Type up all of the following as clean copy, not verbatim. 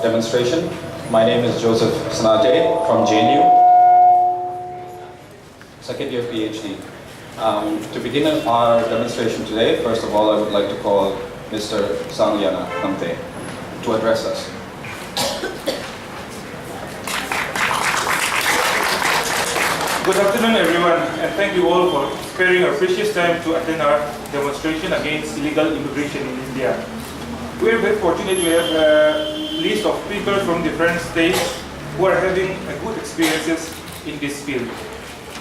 demonstration. My name is Joseph Sanate from JNU, second year PhD. To begin our demonstration today, first of all, I would like to call Mr. Sangyana Namte to address us. Good afternoon, everyone, and thank you all for sparing your precious time to attend our demonstration against illegal immigration in India. We are very fortunate to have a list of speakers from different states who are having good experiences in this field.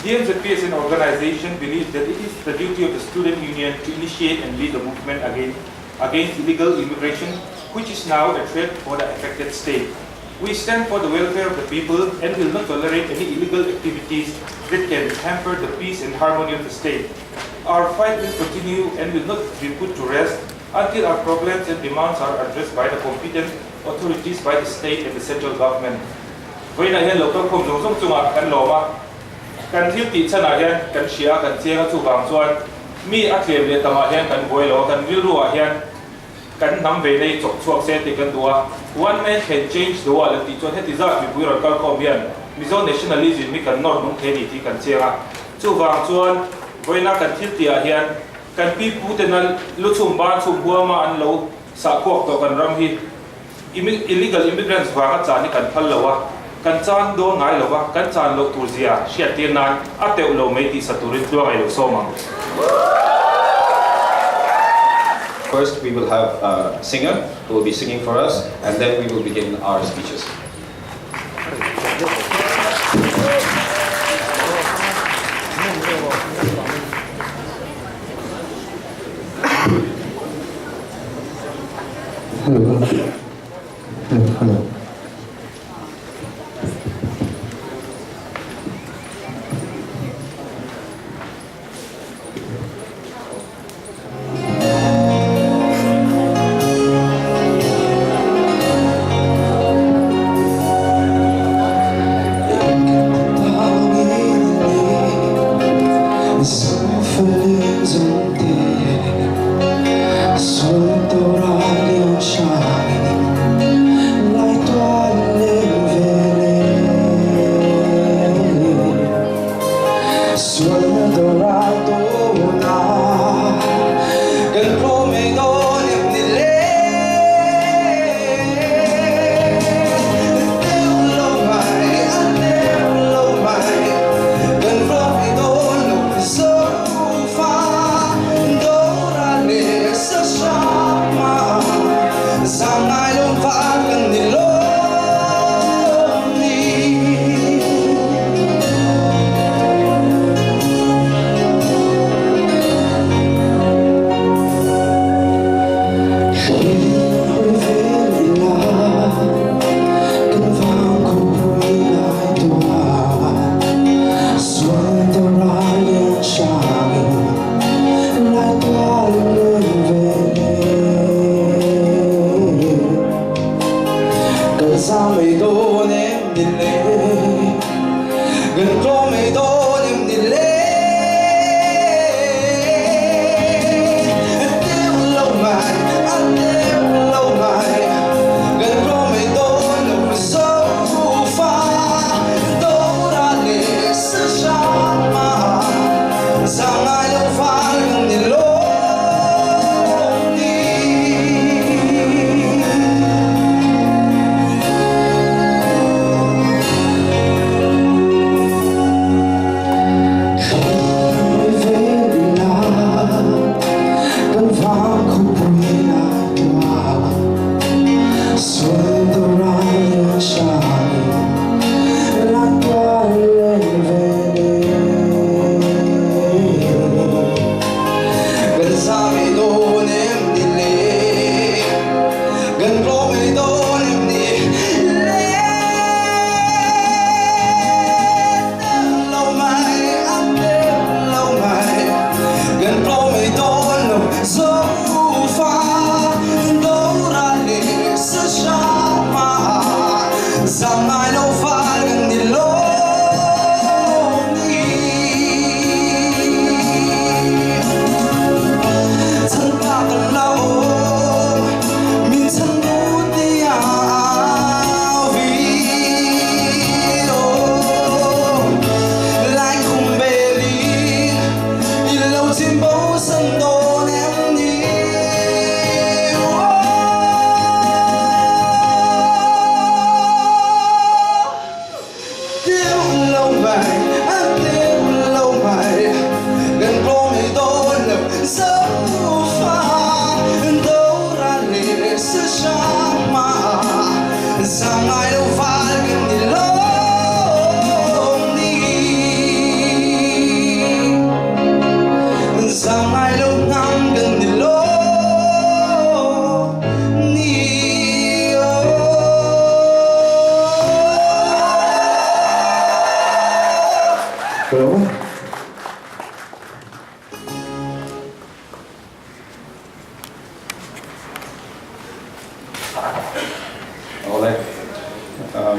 The DMZP as an organization believes that it is the duty of the student union to initiate and lead the movement against illegal immigration, which is now a threat for the affected state. We stand for the welfare of the people and will not tolerate any illegal activities that can hamper the peace and harmony of the state. Our fight will continue and will not be put to rest until our problems and demands are addressed by the competent authorities by the state and the central government. Với này hiện local công dụng trong trung kan loma kan thiếu tị chân hiện kan shia kan chia chu vang chuan mi athlem le tama hiện kan boilo kan vilruwa hiện kan nam ve nei chok chuak se ti kan dua one man can change the world ti chuan heti za mi buira kal kom hian Mizo nationalism mi kan nor nung theni ti kan chenga chu wang chuan voina kan thil tia hian kan pi pu te na lu chum ba chum huama an lo sa khok to kan ram hi illegal immigrants wanga chani kan phal lawa kan chan do ngai lawa kan chan lo turzia shia ti nan ateu lo mai ti saturin tu ngai lo somang. First, we will have a singer who will be singing for us, and then we will begin our speeches. Hello. Soy dorado, shine.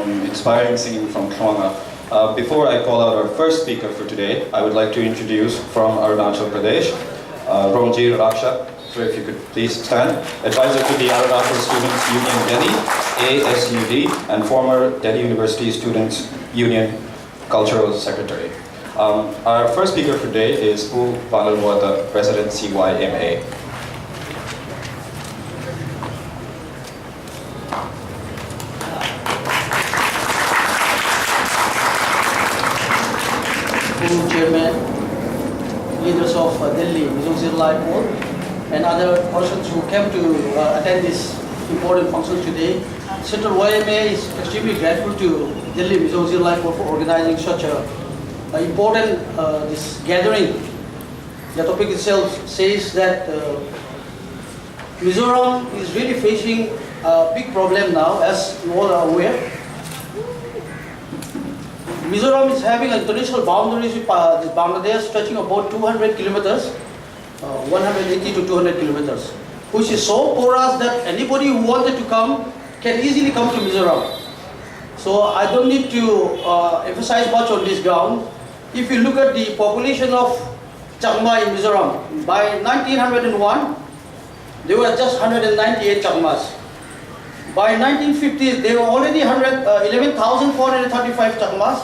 inspiring singing from Klonga. Before I call out our first speaker for today, I would like to introduce from Arunachal Pradesh, Romjir Raksha. So if you could please stand. Advisor to the Arunachal Students Union Delhi, ASUD, and former Delhi University Students Union Cultural Secretary. Our first speaker for today is U Vanalwada, President CYMA. Chairman, leaders of Delhi, Mizo, Zirlai, Pawl, and other persons who came to attend this important function today. Central YMA is extremely grateful to Delhi, Mizo, Zirlai, Pawl for organizing such a important this gathering. The topic itself says that Mizoram is really facing a big problem now, as you all are aware. Mizoram is having international boundaries with Bangladesh stretching about 200 kilometers, 180 to 200 kilometers, which is so porous that anybody who wanted to come can easily come to Mizoram. So I don't need to emphasize much on this ground. If you look at the population of Chakma in Mizoram, by 1901, there were just 198 Chakmas. By 1950s, there were already 11,435 Chakmas.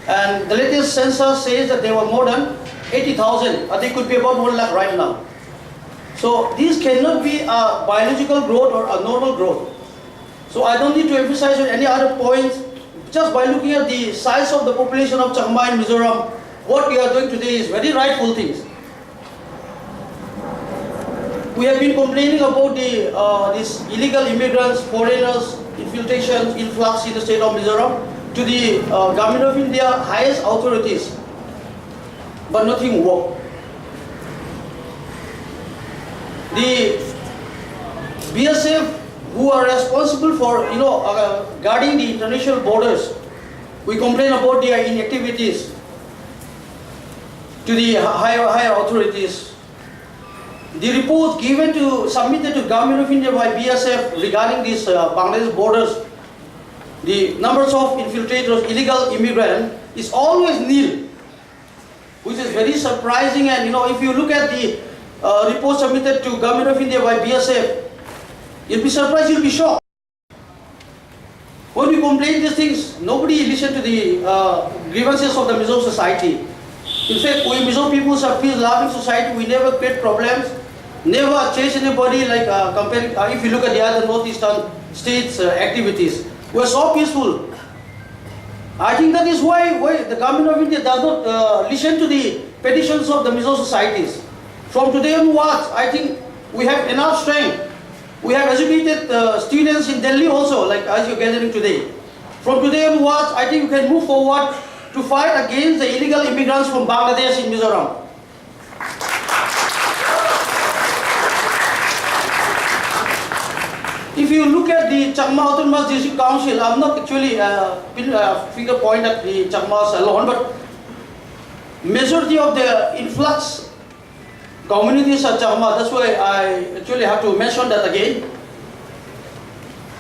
And the latest census says that there were more than 80,000. They could be about 1 lakh right now. So these cannot be a biological growth or a normal growth. So I don't need to emphasize on any other points. Just by looking at the size of the population of Chakma in Mizoram, what we are doing today is very rightful things. We have been complaining about these illegal immigrants, foreigners, infiltration, influx in the state of Mizoram to the Government of India highest authorities, but nothing worked. The BSF, who are responsible for guarding the international borders, we complain about their inactivities to the higher authorities. The report submitted to Government of India by BSF regarding these Bangladesh borders, the numbers of infiltrators, illegal immigrants, is always nil, which is very surprising. And if you look at the report submitted to Government of India by BSF, you'll be surprised, you'll be shocked. When we complain these things, nobody listened to the grievances of the Mizo society. In fact, we Mizo people are a peace-loving society. We never create problems, never chase anybody like comparing. If you look at the other northeastern states' activities, we're so peaceful. I think that is why the Government of India does not listen to the petitions of the Mizo societies. From today onwards, I think we have enough strength. We have educated students in Delhi also, like as you're gathering today. From today onwards, I think we can move forward to fight against the illegal immigrants from Bangladesh in Mizoram. If you look at the Chakma Autonomous District Council, I'm not actually finger point at the Chakmas alone, but majority of the influx communities are Chakma. That's why I actually have to mention that again.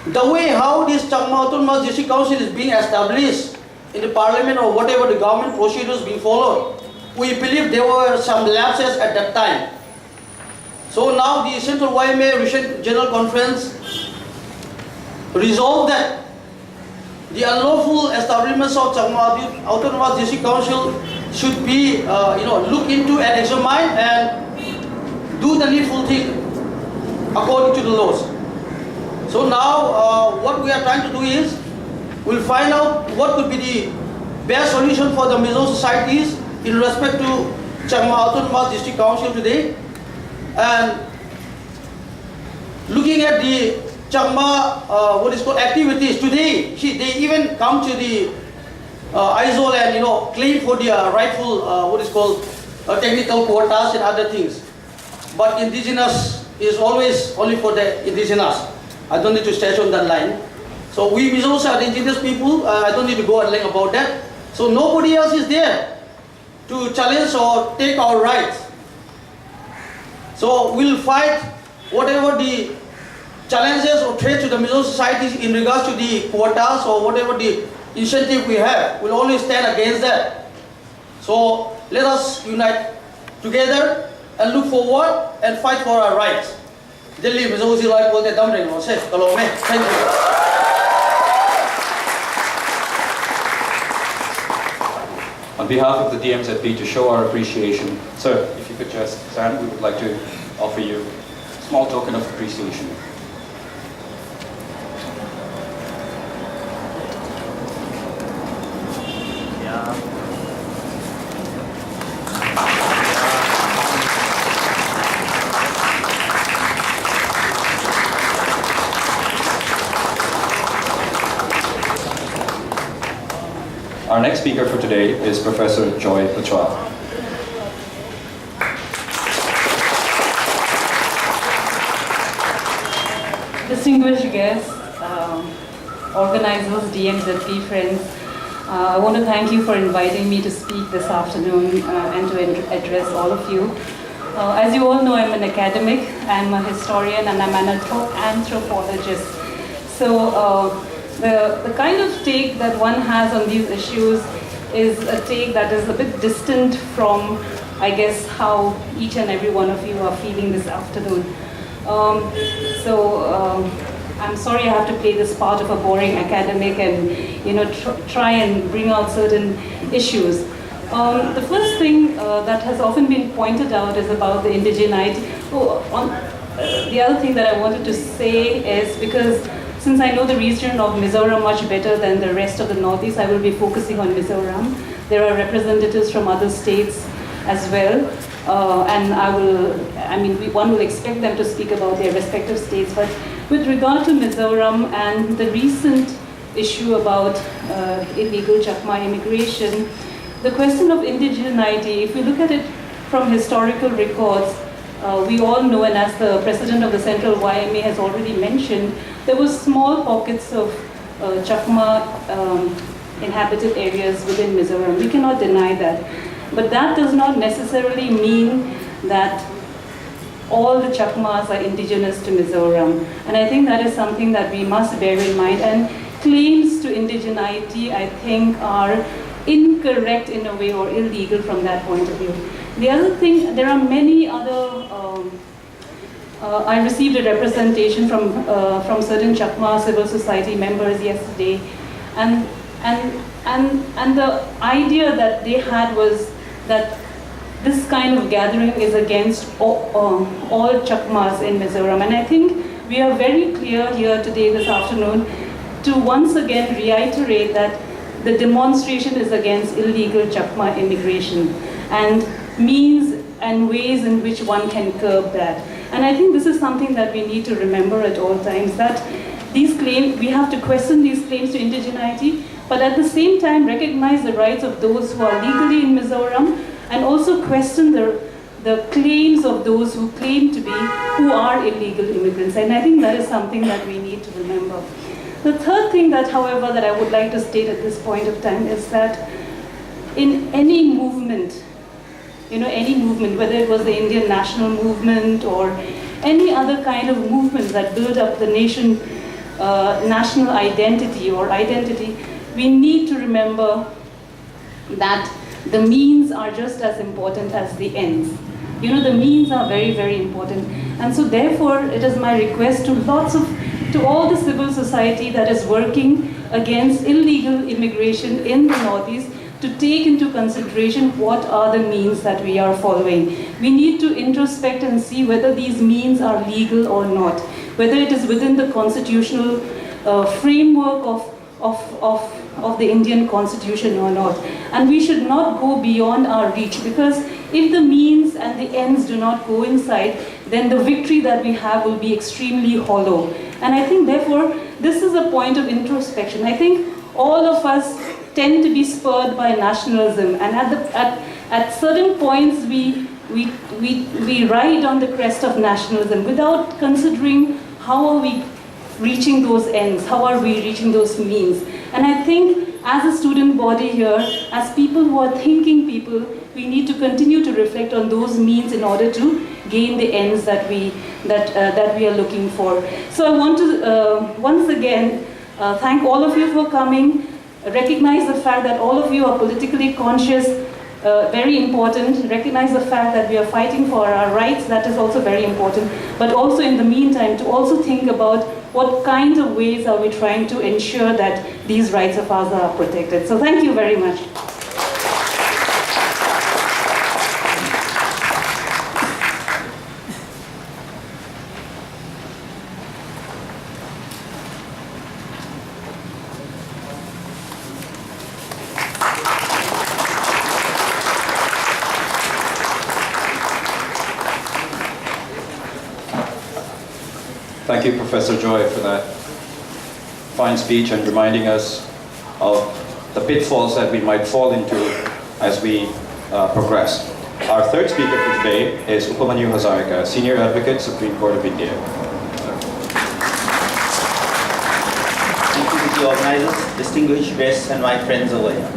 The way how this Chakma Autonomous District Council is being established in the parliament or whatever the government procedures being followed, we believe there were some lapses at that time. So now the Central YMA Recent General Conference resolved that the unlawful establishments of Chakma Autonomous District Council should be looked into and examined and do the needful thing according to the laws. So now what we are trying to do is, we'll find out what could be the best solution for the Mizo societies in respect to Chakma Autonomous District Council today. And looking at the Chakma, activities today, they even come to the ISOL and claim for their rightful technical quotas and other things. But indigenous is always only for the indigenous. I don't need to stretch on that line. So we Mizos are the indigenous people. I don't need to go at length about that. So nobody else is there to challenge or take our rights. So we'll fight whatever the challenges or threats to the Mizo society in regards to the quotas or whatever the incentive we have. We'll always stand against that. So let us unite together and look forward and fight for our rights. Delhi Mizo Zirlai Pawl te dam reng lo se kalom me. Thank you. On behalf of the DMZP, to show our appreciation, sir, if you could just stand, we would like to offer you a small token of appreciation. Our next speaker for today is Professor Joy Pachwa. Distinguished guests, organizers, DMZP friends, I want to thank you for inviting me to speak this afternoon and to address all of you. As you all know, I'm an academic, I'm a historian, and I'm an anthropologist. So the kind of take that one has on these issues is a take that is a bit distant from, I guess, how each and every one of you are feeling this afternoon. I'm sorry I have to play this part of a boring academic and try and bring out certain issues. The first thing that has often been pointed out is about the indigeneity. The other thing that I wanted to say is, because since I know the region of Mizoram much better than the rest of the Northeast, I will be focusing on Mizoram. There are representatives from other states as well, and one will expect them to speak about their respective states. But with regard to Mizoram and the recent issue about illegal Chakma immigration, the question of indigeneity, if we look at it from historical records, we all know, and as the president of the Central YMA has already mentioned, there were small pockets of Chakma inhabited areas within Mizoram. We cannot deny that. But that does not necessarily mean that all the Chakmas are indigenous to Mizoram. And I think that is something that we must bear in mind. And claims to indigeneity, I think, are incorrect in a way, or illegal from that point of view. The other thing, there are many other, I received a representation from certain Chakma civil society members yesterday, and the idea that they had was that this kind of gathering is against all Chakmas in Mizoram. And I think we are very clear here today, this afternoon, to once again reiterate that the demonstration is against illegal Chakma immigration and means and ways in which one can curb that. And I think this is something that we need to remember at all times, that these claims, we have to question these claims to indigeneity, but at the same time recognize the rights of those who are legally in Mizoram, and also question the claims of those who claim to be, who are illegal immigrants. And I think that is something that we need to remember. The third thing that, however, that I would like to state at this point of time is that in any movement, whether it was the Indian national movement or any other kind of movement that build up the nation, national identity, we need to remember that the means are just as important as the ends. The means are very, very important. And so therefore, it is my request to all the civil society that is working against illegal immigration in the Northeast, to take into consideration what are the means that we are following. We need to introspect and see whether these means are legal or not, whether it is within the constitutional framework of the Indian Constitution or not. And we should not go beyond our reach, because if the means and the ends do not coincide, then the victory that we have will be extremely hollow. And I think therefore, this is a point of introspection. I think all of us tend to be spurred by nationalism, and at certain points we ride on the crest of nationalism without considering how are we reaching those ends, how are we reaching those means. And I think as a student body here, as people who are thinking people, we need to continue to reflect on those means in order to gain the ends that we are looking for. So I want to once again thank all of you for coming. Recognize the fact that all of you are politically conscious, very important. Recognize the fact that we are fighting for our rights, that is also very important. But also in the meantime, to also think about what kind of ways are we trying to ensure that these rights of ours are protected. So thank you very much. Thank you, Professor Joy, for that fine speech and reminding us of the pitfalls that we might fall into as we progress. Our third speaker for today is Upamanyu Hazarika, Senior Advocate, Supreme Court of India. Thank you to the organizers, distinguished guests, and my friends over here.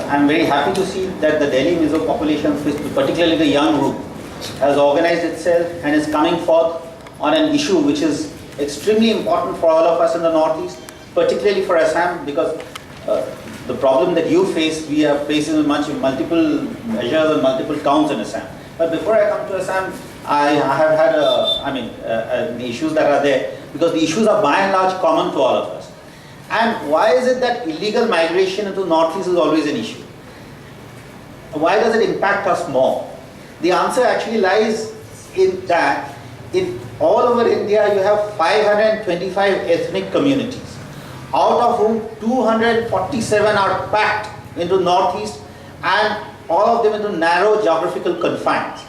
I'm very happy to see that the Delhi Mizo population, particularly the young group, has organized itself and is coming forth on an issue which is extremely important for all of us in the Northeast, particularly for Assam, because the problem that you face, we are facing multiple measures and multiple towns in Assam. But before I come to Assam, I have had the issues that are there, because the issues are by and large common to all of us. And why is it that illegal migration into Northeast is always an issue? Why does it impact us more? The answer actually lies in that in all over India you have 525 ethnic communities, out of whom 247 are packed into Northeast and all of them into narrow geographical confines.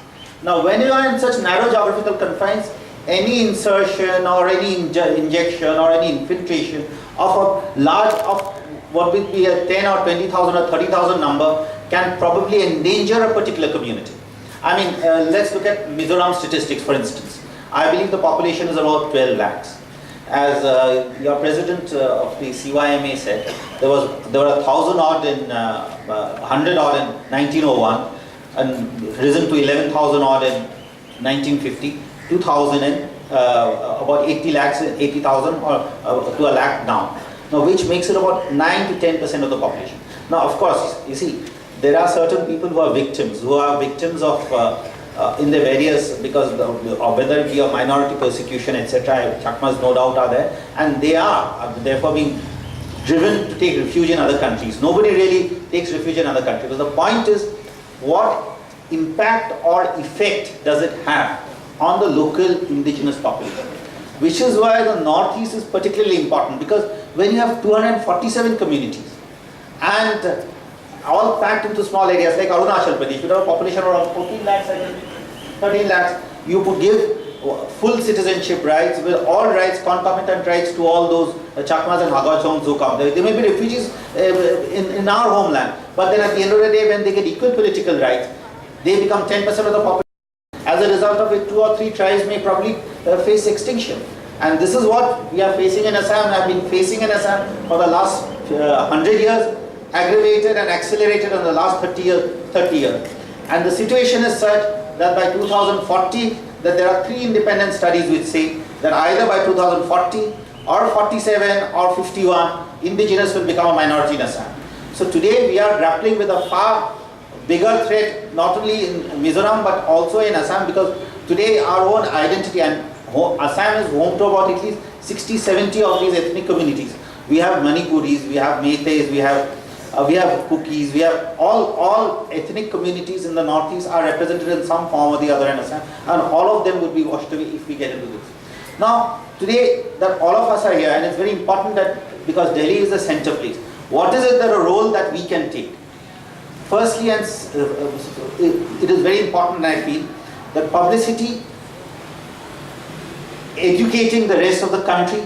Now when you are in such narrow geographical confines, any insertion or any injection or any infiltration of a large, of what would be a 10 or 20,000 or 30,000 number can probably endanger a particular community. Let's look at Mizoram statistics, for instance. I believe the population is about 12 lakhs. As your president of the CYMA said, there were 1,000 odd in 100 odd in 1901, and risen to 11,000 odd in 1950, 2,000 in about 80 lakhs, 80,000 or to a lakh now. Now, which makes it about 9 to 10% of the population. Now, of course, you see, there are certain people who are victims of in the various, because whether it be a minority persecution, etc. Chakmas no doubt are there, and they are therefore being driven to take refuge in other countries. Nobody really takes refuge in other countries. But the point is, what impact or effect does it have on the local indigenous population? Which is why the Northeast is particularly important, because when you have 247 communities and all packed into small areas like Arunachal Pradesh, you have a population of around 14 lakhs, 13 lakhs, you could give full citizenship rights, with all rights, concomitant rights to all those Chakmas and Hagachongs who come. They may be refugees in our homeland, but then at the end of the day, when they get equal political rights, they become 10% of the population. As a result of it, 2 or 3 tribes may probably face extinction. And this is what we are facing in Assam, and have been facing in Assam for the last 100 years, aggravated and accelerated in the last 30 years. And the situation is such that by 2040, that there are 3 independent studies which say that either by 2040 or 47 or 51, indigenous will become a minority in Assam. So today we are grappling with a far bigger threat, not only in Mizoram but also in Assam, because today our own identity, and Assam is home to about at least 60-70 of these ethnic communities. We have Manipuris, we have Meiteis, we have Kukis, we have all ethnic communities in the Northeast are represented in some form or the other in Assam, and all of them would be washed away if we get into this. Now, today that all of us are here, and it's very important that, because Delhi is the center place, what is it that a role that we can take? Firstly, and it is very important, I feel, that publicity, educating the rest of the country,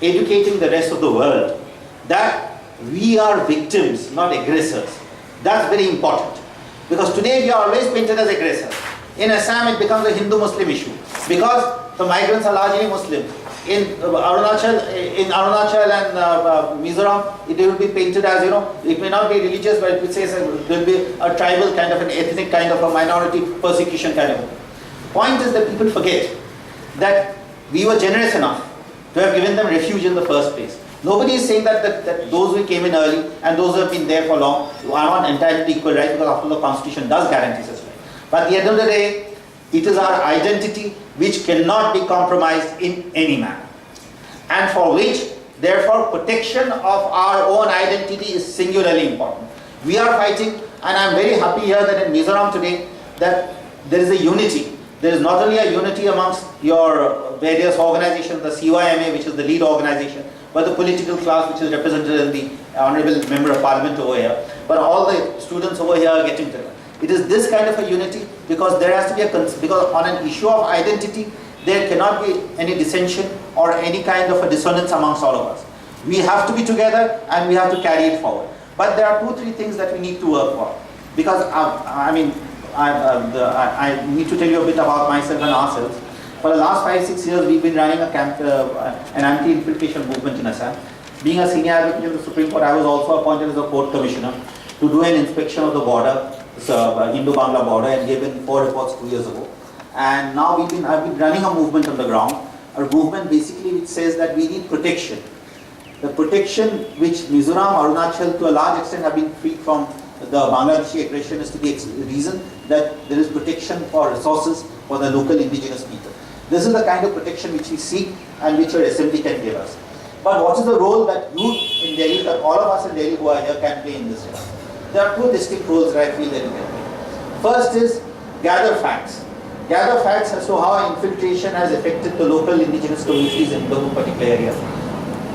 educating the rest of the world, that we are victims, not aggressors. That's very important. Because today we are always painted as aggressors. In Assam it becomes a Hindu-Muslim issue. Because the migrants are largely Muslim. in Arunachal and Mizoram, it will be painted as, it may not be religious, but it will say there will be a tribal kind of an ethnic kind of a minority persecution kind of. Point is that people forget that we were generous enough to have given them refuge in the first place. Nobody is saying that those who came in early and those who have been there for long are not entitled to equal rights, because after all, the Constitution does guarantee such rights. But at the end of the day, it is our identity which cannot be compromised in any manner, and for which, therefore, protection of our own identity is singularly important. We are fighting, and I am very happy here that in Mizoram today, that there is a unity. There is not only a unity amongst your various organizations, the CYMA, which is the lead organization, but the political class, which is represented in the Honorable Member of Parliament over here, but all the students over here are getting together. It is this kind of a unity, because there has to be because on an issue of identity, there cannot be any dissension or any kind of a dissonance amongst all of us. We have to be together and we have to carry it forward. But there are 2-3 things that we need to work on, because I need to tell you a bit about myself and ourselves. For the last 5-6 years, we've been running an anti-infiltration movement in Assam. Being a senior advocate in the Supreme Court, I was also appointed as a court commissioner to do an inspection of the border, the Indo-Bangla border, and given 4 reports 2 years ago. And now I've been running a movement on the ground, a movement basically which says that we need protection. The protection which Mizoram, Arunachal to a large extent have been freed from the Bangladeshi aggression is to the reason that there is protection for resources for the local indigenous people. This is the kind of protection which we seek and which your assembly can give us. But what is the role that you in Delhi, that all of us in Delhi who are here can play in this? There are 2 distinct roles that I feel that we can play. First is gather facts. Gather facts as to how infiltration has affected the local indigenous communities in those particular areas.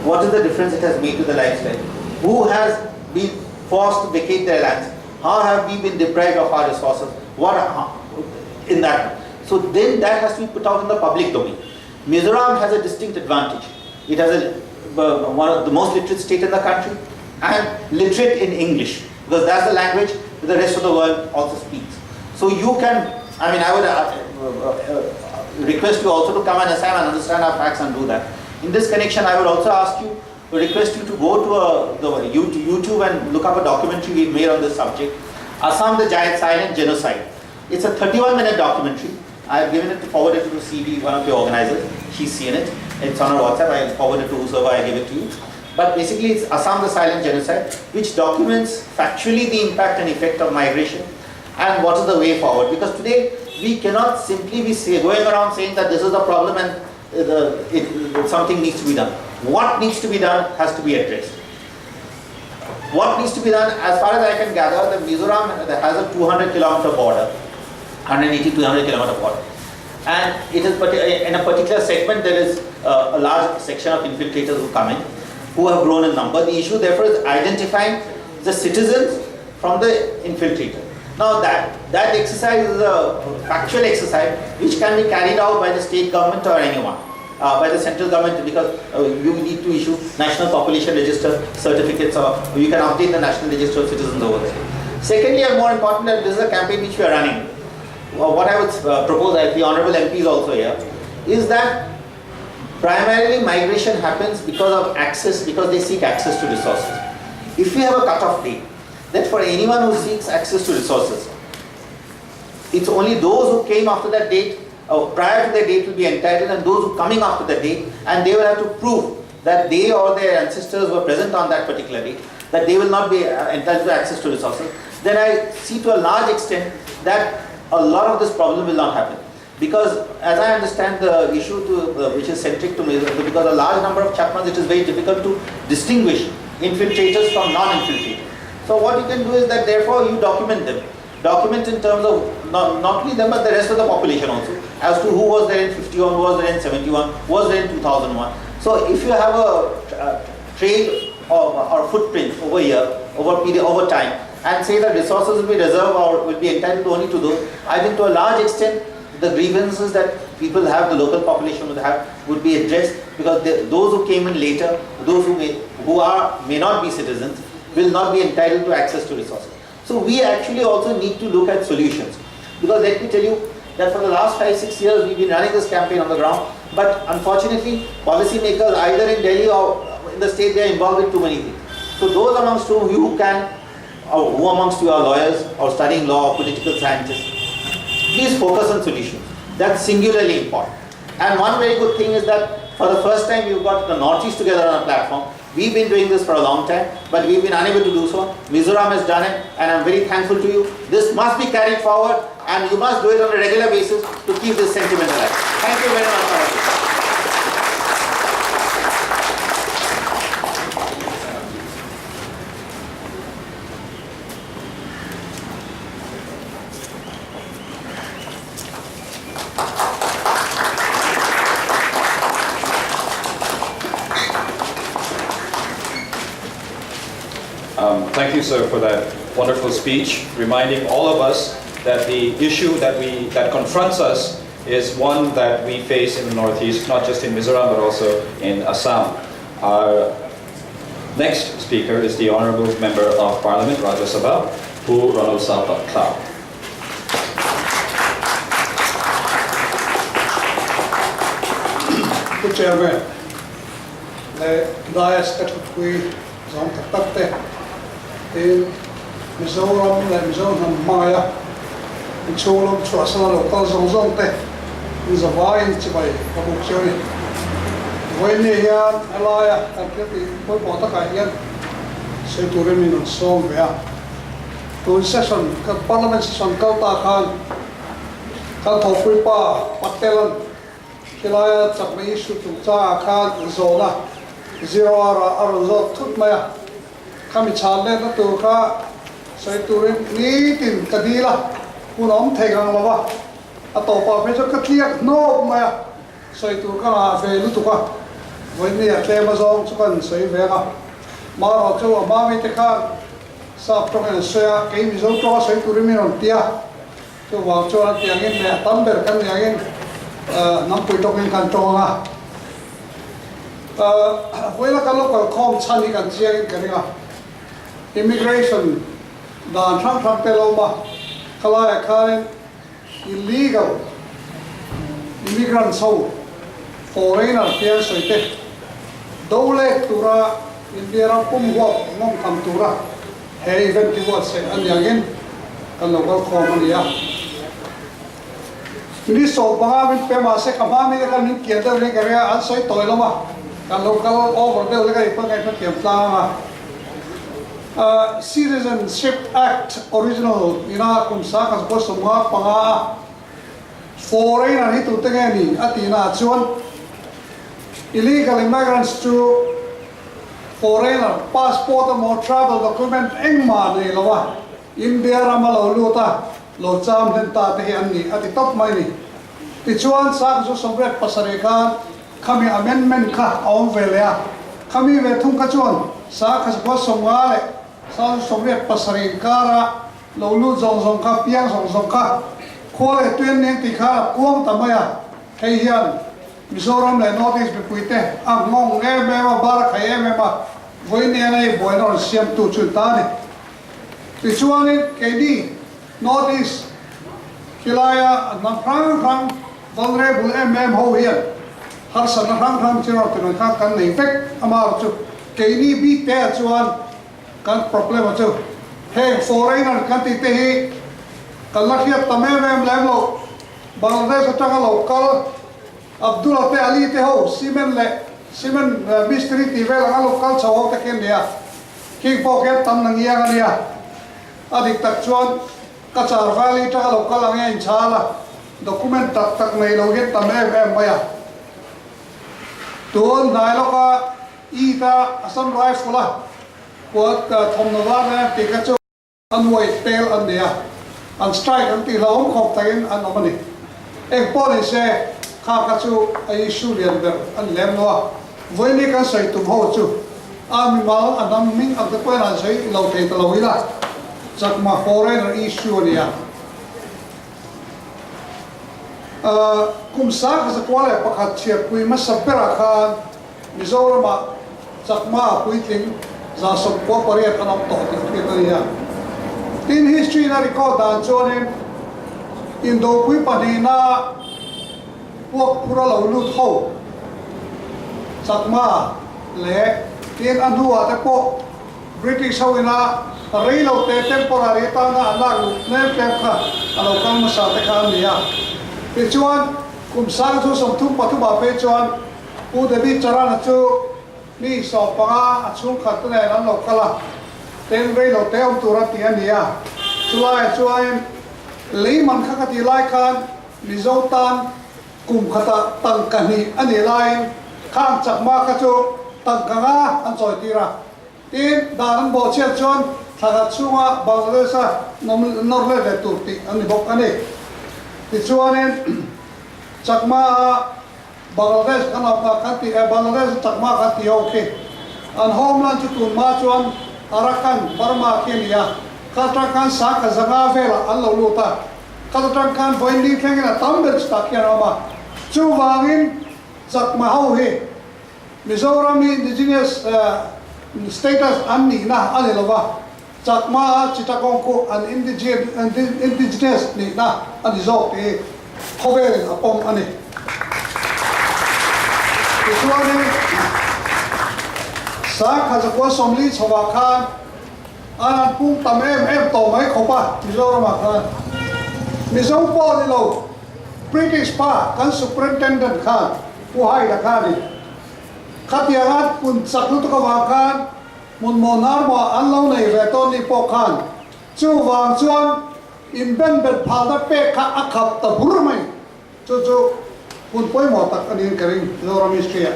What is the difference it has made to the lifestyle? Who has been forced to vacate their lands? How have we been deprived of our resources? What in that? So then that has to be put out in the public domain. Mizoram has a distinct advantage. It has one of the most literate state in the country, and literate in English, because that's the language that the rest of the world also speaks. So you can, I would request you also to come and Assam and understand our facts and do that. In this connection, I would also ask you, request you to go to YouTube and look up a documentary we made on this subject, Assam the Giant Silent Genocide. It's a 31-minute documentary. I have given it to forward it to CB, one of your organizers. She's seen it. It's on her WhatsApp. I'll forward it to whosoever I give it to you. But basically, it's Assam the Silent Genocide, which documents factually the impact and effect of migration and what is the way forward. Because today, we cannot simply be going around saying that this is the problem and something needs to be done. What needs to be done has to be addressed. What needs to be done, as far as I can gather, the Mizoram has a 200-kilometer border, 180 to 200-kilometer border. And it is in a particular segment, there is a large section of infiltrators who come in, who have grown in number. The issue, therefore, is identifying the citizens from the infiltrator. Now that exercise is a factual exercise which can be carried out by the state government or anyone, by the central government, because you need to issue national population register certificates, or you can update the national register of citizens over there. Secondly, and more important, that this is a campaign which we are running. What I would propose, the honorable MP is also here, is that primarily migration happens because of access, because they seek access to resources. If we have a cut-off date, that for anyone who seeks access to resources, it's only those who came after that date, prior to that date will be entitled, and those who coming after that date, and they will have to prove that they or their ancestors were present on that particular date, that they will not be entitled to access to resources. Then I see to a large extent that a lot of this problem will not happen. Because as I understand the issue which is centric to Mizo, because a large number of Chapmans, it is very difficult to distinguish infiltrators from non-infiltrators. So what you can do is that therefore you document them. Document in terms of not only them but the rest of the population also, as to who was there in 51, who was there in 71, who was there in 2001. So if you have a trail or footprint over here, over time, and say that resources will be reserved or will be entitled only to those, I think to a large extent the grievances that people have, the local population would be addressed, because those who came in later, those who may not be citizens, will not be entitled to access to resources. So we actually also need to look at solutions. Because let me tell you that for the last 5-6 years we've been running this campaign on the ground, But unfortunately, policymakers either in Delhi or in the state, they are involved in too many things. So those amongst who can, or who amongst you are lawyers or studying law or political scientists, please focus on solutions. That's singularly important. And one very good thing is that for the first time you've got the Northeast together on a platform. We've been doing this for a long time, but we've been unable to do so. Mizoram has done it, and I'm very thankful to you. This must be carried forward, and you must do it on a regular basis to keep this sentiment alive. Thank you very much. Thank you, sir, for that wonderful speech, reminding all of us that the issue that confronts us is one that we face in the Northeast, not just in Mizoram, but also in Assam. Our next speaker is the Honourable Member of Parliament, Rajya Sabha, Pu Ronald Sapa Clow. Good Chairman, the Dias Katui Zong Tapate in Mizoram, Mizoram Maya, in Cholum, Trasana, local Zongte, in Zavai, Chibai, Pabuchori. When they hear Alaya, and the Potakayan, say to remain on song there. To session, Parliament session, Kalta Khan, Kaltofipa, Patelan. Kilaya Chakme issue to Cha Khan Zona, Zero Arazot Tutmaya, Kamichale, Tuka, Saiturin, Neat in Kadila, Unom Tegang Lava, Atopa, Major Katia, no Maya, Saituka, Lutuka, when they are Clamazon, Chukan, say Vera, Maro to a Mami Tekan, Saptok and Sea, came his own toss, say to remain on Tia, to Walcho and Tiagin, Thunder, can again. Nang pui tok in kan chong a wela ka local com chani kan chiang kan nga immigration dan thang thang te lo ma kala khain illegal immigrant so foreigner pian soi te dole tura India ra pum ho ngom kam tura he event ki wat se an yangin kan local com ania ini so bangamin pe mase kamami kan nin kieta le karea an soi toiloma kan local over there le kai pa kai pa tiam tla ma Citizenship Act original ina kum sa kas bo somwa panga foreigner hi tu tengeni atina chuan illegal immigrants to foreigner passport or travel document engma nei lawa India ramalo luta lo cham den ta te an ni ati top mai ni ti chuan sa so somret pasare khan khami amendment kha om velea khami ve thum ka chuan sa khas bo somwa le sa somret pasare kara lo lu zong zong kha piang zong zong kha khole tuen nen ti kha kuam tamaya hei hian Mizoram le notice be puite ang ngong nge me ma bar khai me ma voi ne nei boinor siam tu chu ta ni ti chuan ni ke di notice Kilaya na prang vulnerable ho here har san prang chiro tin kan nei fek amar chu keini bi te chuan kan problem chu he foreigner kan ti te hi kalakhia tamem lemo Bangladesh ta local Abdullah te ali te ho simen mystery ti vel ang local chaw te ken dia king pocket tam nang iya ania adik tak chuan Kachar Valley ta local ang yan chala document tak nei lo get tam maya tuon nailo ka ita asam rifle kuat thomnova na pikachu anway tail an dia an strike an ti laom khop takin an omani ek police kha kachu ai issue lian ber an lem no voini kan sai tum ho chu ami mal anam ming at the point an sai lo te lo ila Jakma foreigner issue niya. Kung sa kasi kuwala pakat siya kuy masapira ka Mizoram Jakma kuiting za sumpo pariya kanam to kita niya. In history na record dan chonin Indo kuy panina พวกผู้เราลุดเข้าสักมาเละเตียนอันหัวแต่พวกบริติชาวนาเรียเราเตะเต็มปราริตานาอันลักเนื้อเต็มค่ะเรากำมาสาธิตการนี้เพื่อชวนกลุ่มสร้างทุสมทุกปัจจุบันเพื่อชวนผู้เดบิจาระจูมีสอบปะอาชุมขัดตัวไหนนั้นเรากละเต็มเรียเราเตะอมตัวรัติอันนี้ช่วยลีมันข้าที่ไล่กันมิโซตันกลุ่มขัดตั้งกันนี่อันนี้ไล่ข้างจากมาขจูตั้งกันอันจอยตีระทีด้านบ่อเชี่ยวชาญถ้าช่วงบางเรื่องนอร์เวย์ตุรกีอันนี้บอกอันนี้ที่ช่วงนี้จากมาบางเรื่องกันเอากันที่บางเรื่องจากมากันที่โอเคอันโฮมแลนด์จุดมาชวนอารักันบาร์มาเคียนียข้าตรังกันสักจะงาเวลอันเราลูตาข้าตรังกันวันนี้แข่งกันตั้มเบสตักยันออกมาชูวางินจากมาเอาเหมิโซรามีอินดิจิเนสstatus อันนี้นะอันนี้ละวะจากมาจิตกงกูอันindigenous นี่นะอันนี้จบที่เขาเรียกปองอันนี้ที่ส่วนนี้สักข้าจะกว่าสมลีชาวาคานอันนั้นพุ่งตามเอ็มต่อไหมเขาป่ะมิโซรามาคานมิโซปอนี่เรา British ป่ะกัน superintendent คานผู้ให้ราคาดิขัดยังอัดคุณสักลุตกวางกันมุนโมนาร์มาอันเล่าในเวทอนี่ปอกันจู่วางชวนอินเบนเบ็ดพาดเปกอักขับตะบุรไม่จู่คุณป่วยหมอตักอันนี้กระดิ่งโลรามิสเตีย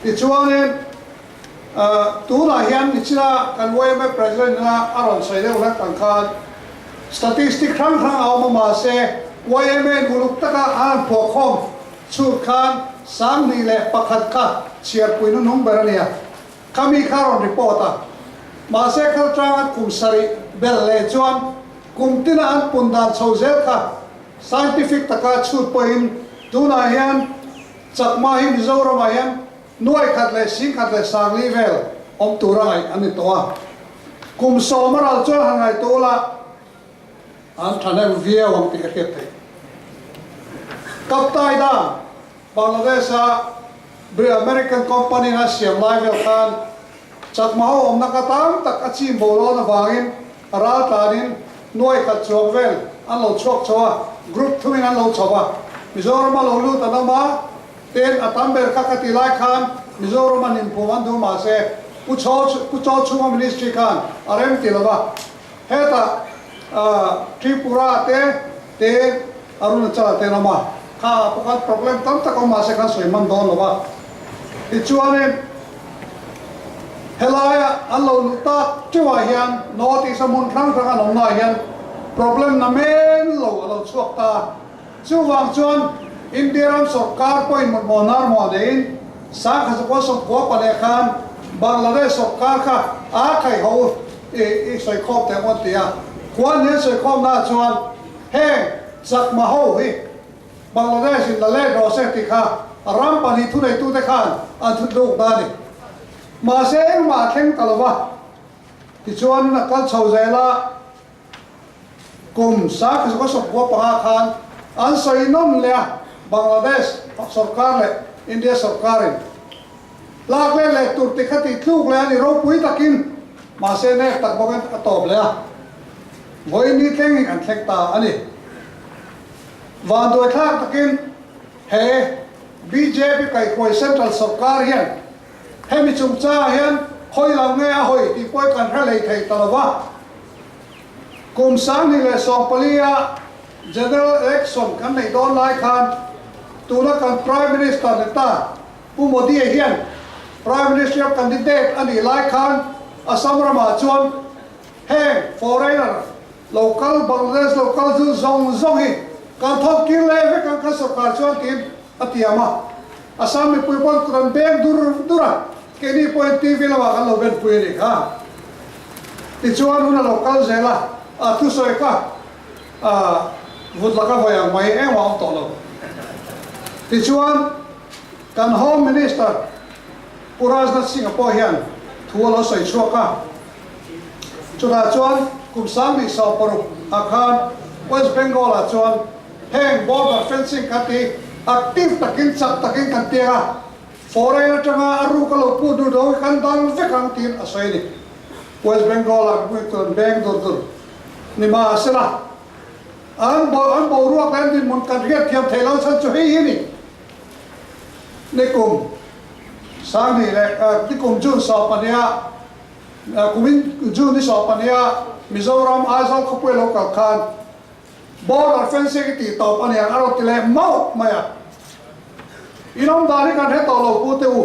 อีชวนนี้ตัวน่าเห็นนิชรากันไว้ไม่ประเด็นนะอารมณ์ใส่เรื่องนักต่างกันสถิติครั้งเอามาเสไว้ไม่บุลุกตะการอ่านพวกข้อมชูกันสามนี่แหละประคัดกันเชียร์ปุยนุ่งเบรเนียคำมีข่าวรีพอร์ตมาเสกเขาจ้างคุมสริเบลเลจวนคุมที่นั่นปุ่นดันโซเซลค่ะ scientific ตะการชูปุยดูน่าเห็นจากมาหิมโซรามาเห็นหน่วยขัดเลยสิ่งขัดเลยสร้างลีเวลอมตัวไรอันนี้ตัวคุมโซมาเราจ้างไงตัวละอันทันเอเวียวังติเกตกับไต้ด้าบางประเทศบริษัทอเมริกันคอมพานีนั้นเสียมไลฟ์เวลกันจากมหาอมนักตั้งตักอาชีพโบราณวางินราตานินหน่วยขัดจวบเวลอันเราชกชัวกรุ๊ปทุ่มินันเราชอบมิโซรามาเราลู่ตันมาเต็นอัตัมเบร์กักติไลคันมิโซรามานิมพูมันดูมาเสผู้ชอบชูมามินิสทรีกันอาร์เอ็มติลวะเฮต้าทริปุระเตอารุณจัลเตนามาข้าพวกเขา problem ตั้งแต่เขามาเสกันสวยมันโดนหรอวะที่ชวนเนี่ยเฮลายอันเราลุตาช่วยเฮียนโนติสมุนครั้งครั้งน้องนายเฮียน problem นั่นเองเราช่วยตาช่วยวางชวนอินเดียรัมสกัดพอยมันมอนาร์มอเดินสักข้าจะว่าสมควรปนกันบางละเดสกัดค่ะอาใครเขาสวยครอบแต่วันเดียควรเนี่ยสวยครอบน่าชวนเฮ้สักมาหูบางประเทศละเล่ดอเซติค่ะรำปนิทุเรตุเตขันอันทุดลูกได้มาเสงมาเข่งตลอดที่ชวนนักการชาวเซลากลุ่มสักก็สมควรปะคันอันใส่นมเลยบางประเทศสกการเลยอินเดียสกการลากเล่เลยตุรกีขัดลูกเลยนี่เราปุยตะกินมาเสงเนี่ยตักบอกกันตอบเลยวันนี้เข่งอันเข่งตาอันนี้วันโดยท่าตะกินเฮ้ BJP ไก่คอยเซ็นทรัลสกัดเฮียนเฮ้มิจุมจ้าเฮียนคอยเราเงี้ยหอยที่ป่วยกันให้เลยไทยตลอดว่ากุมสังนี่เลยสองปีอะ General Election กันในโดนไล่คันตัวนักการ Prime Minister เนี่ยตาผู้โมดีเฮียน Prime Minister Candidate อันนี้ไล่คันอาสามรามาชวนเฮ้ Foreigner Local Bangladesh Local จู่ซงฮีการทบกินเลยเพื่อการสกัดชวนทีมอัตยามาอาสามีปุยบอลกรันเบงดูระแค่นี้พอยทีวีละว่ากันเราเป็นปุยนี่ค่ะที่ชวนนู่นเราเข้าใจละทุสอยค่ะวุฒิละก็พยายามไม่เอ็งวางต่อเราที่ชวนการ Home Minister ผู้ราชการสิงคโปร์เฮียนทัวร์เราใส่ชัวค่ะจุดชวนกลุ่มสามีสาวปรุอาคาร West Bengal ชวนแห่ง border fencing กันที่ active takin sak takin kan tia foreigner tanga aru kalau pu du do kan dal ve kan tin asoi ni West Bengal ak pu ton bang dur ni ma asela an bo ruak kan din mon kan riat thiam thailau san chu hi ni ne kum sang ni le ti kum jun sa pania kumin jun ni sa pania Mizoram Azal khopwe local khan border fence ki ti to pania aro tile mau maya inom dali kan he to lo pu te u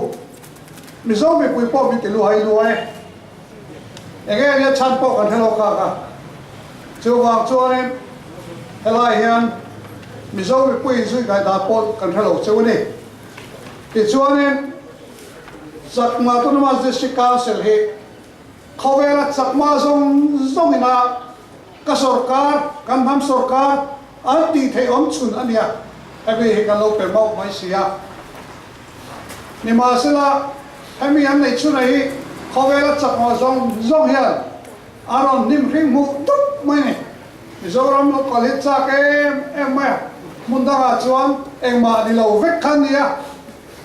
Mizo me pui po mi ti lu hai lu ai enge ya chan po kan hello ka chu wang chu ne helai hian Mizo me pui zui kai da po kan hello chu ni ti chu ne sakma to ma district council he khawela sakma zong ina ka sarkar kan ham sarkar anti the om chun ania abi he kan lo pe mau mai sia ni ma sela hemi an nei chu nei khawela sakma zong hian aron nim ring mu tup mai ni Mizoram lo college cha ke em ma munda ga chuan eng ma ni lo vek khan nia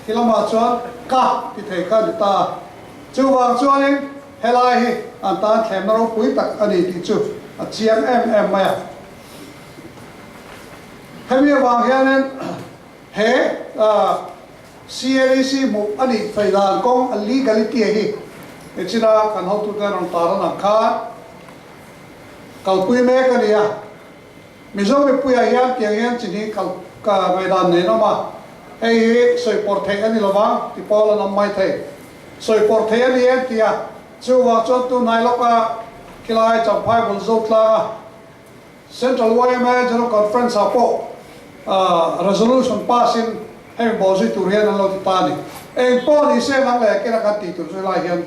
kilama chuan ka ti thei ka ta chu wang chuan helai hi an tan thlem ro pui tak ani ti chu a chiang em maya hemi wang hian he CLEC mu ani faidan kong a legality hi echina kan ho tu kan on taran an kha kal pui me ka nia Mizo me pui a hian tiang hian chini kal ka maidan ne no ma ei soi por the ani lawang ti Pawl an mai the soi por the ani en tia chu wa chot tu nai loka kilai champai bul zo tla Central YMA General Conference apo resolution passing he bozi tu rian an lo ti tani eng po ni se nang le kena kan ti tu Zirlai hian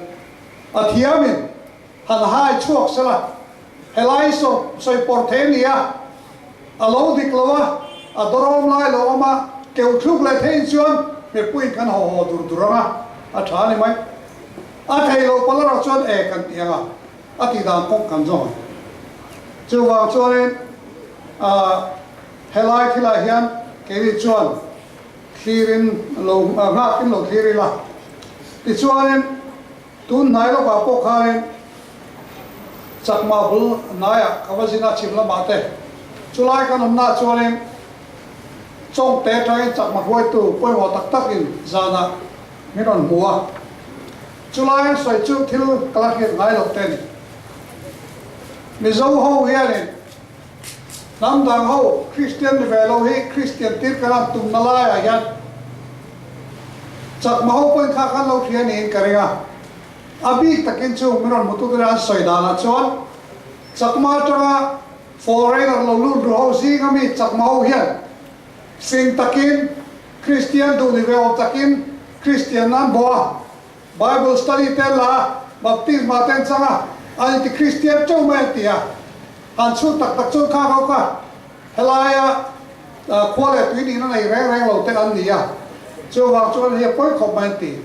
athiamin han hai chuak sela helai soi por the nia alo diklova adorom lai lo ma keu thuk le thein chuan me pui kan ho duranga a thani mai a thei lo palara chuan e kan tianga a ti dan kong kan zong chu wa chuan helai thila hian ke ri chuan clearin lo nga kin lo cleari la ti chuan tun nai lo ba po khain chakma bul naya kawazina chimla mate chulai kan na chuan trong té trái chặt mặt voi tù quay vào tắc tắc in zana mi non mua chulai soi chu thil kala hiện ngai lộc tên Mizo ho hian nam dang ho Christian velo hi Christian tir kalam tum nalai a hian chak ma ho point kha khan lo thian in karinga abi takin chu mi non mutu ra soi dana chuan chak ma tanga foreigner lo lu ro si ngami chak ma ho hian sing takin Christian do ni veo takin Christian nan boa Bible study tela baptisma ten sanga ani ti Christian chau mai tia an chu tak chu kha kha ka helaya kwale tu ni na nei reng lo te an nia chu wa chu ni poi khop mai ti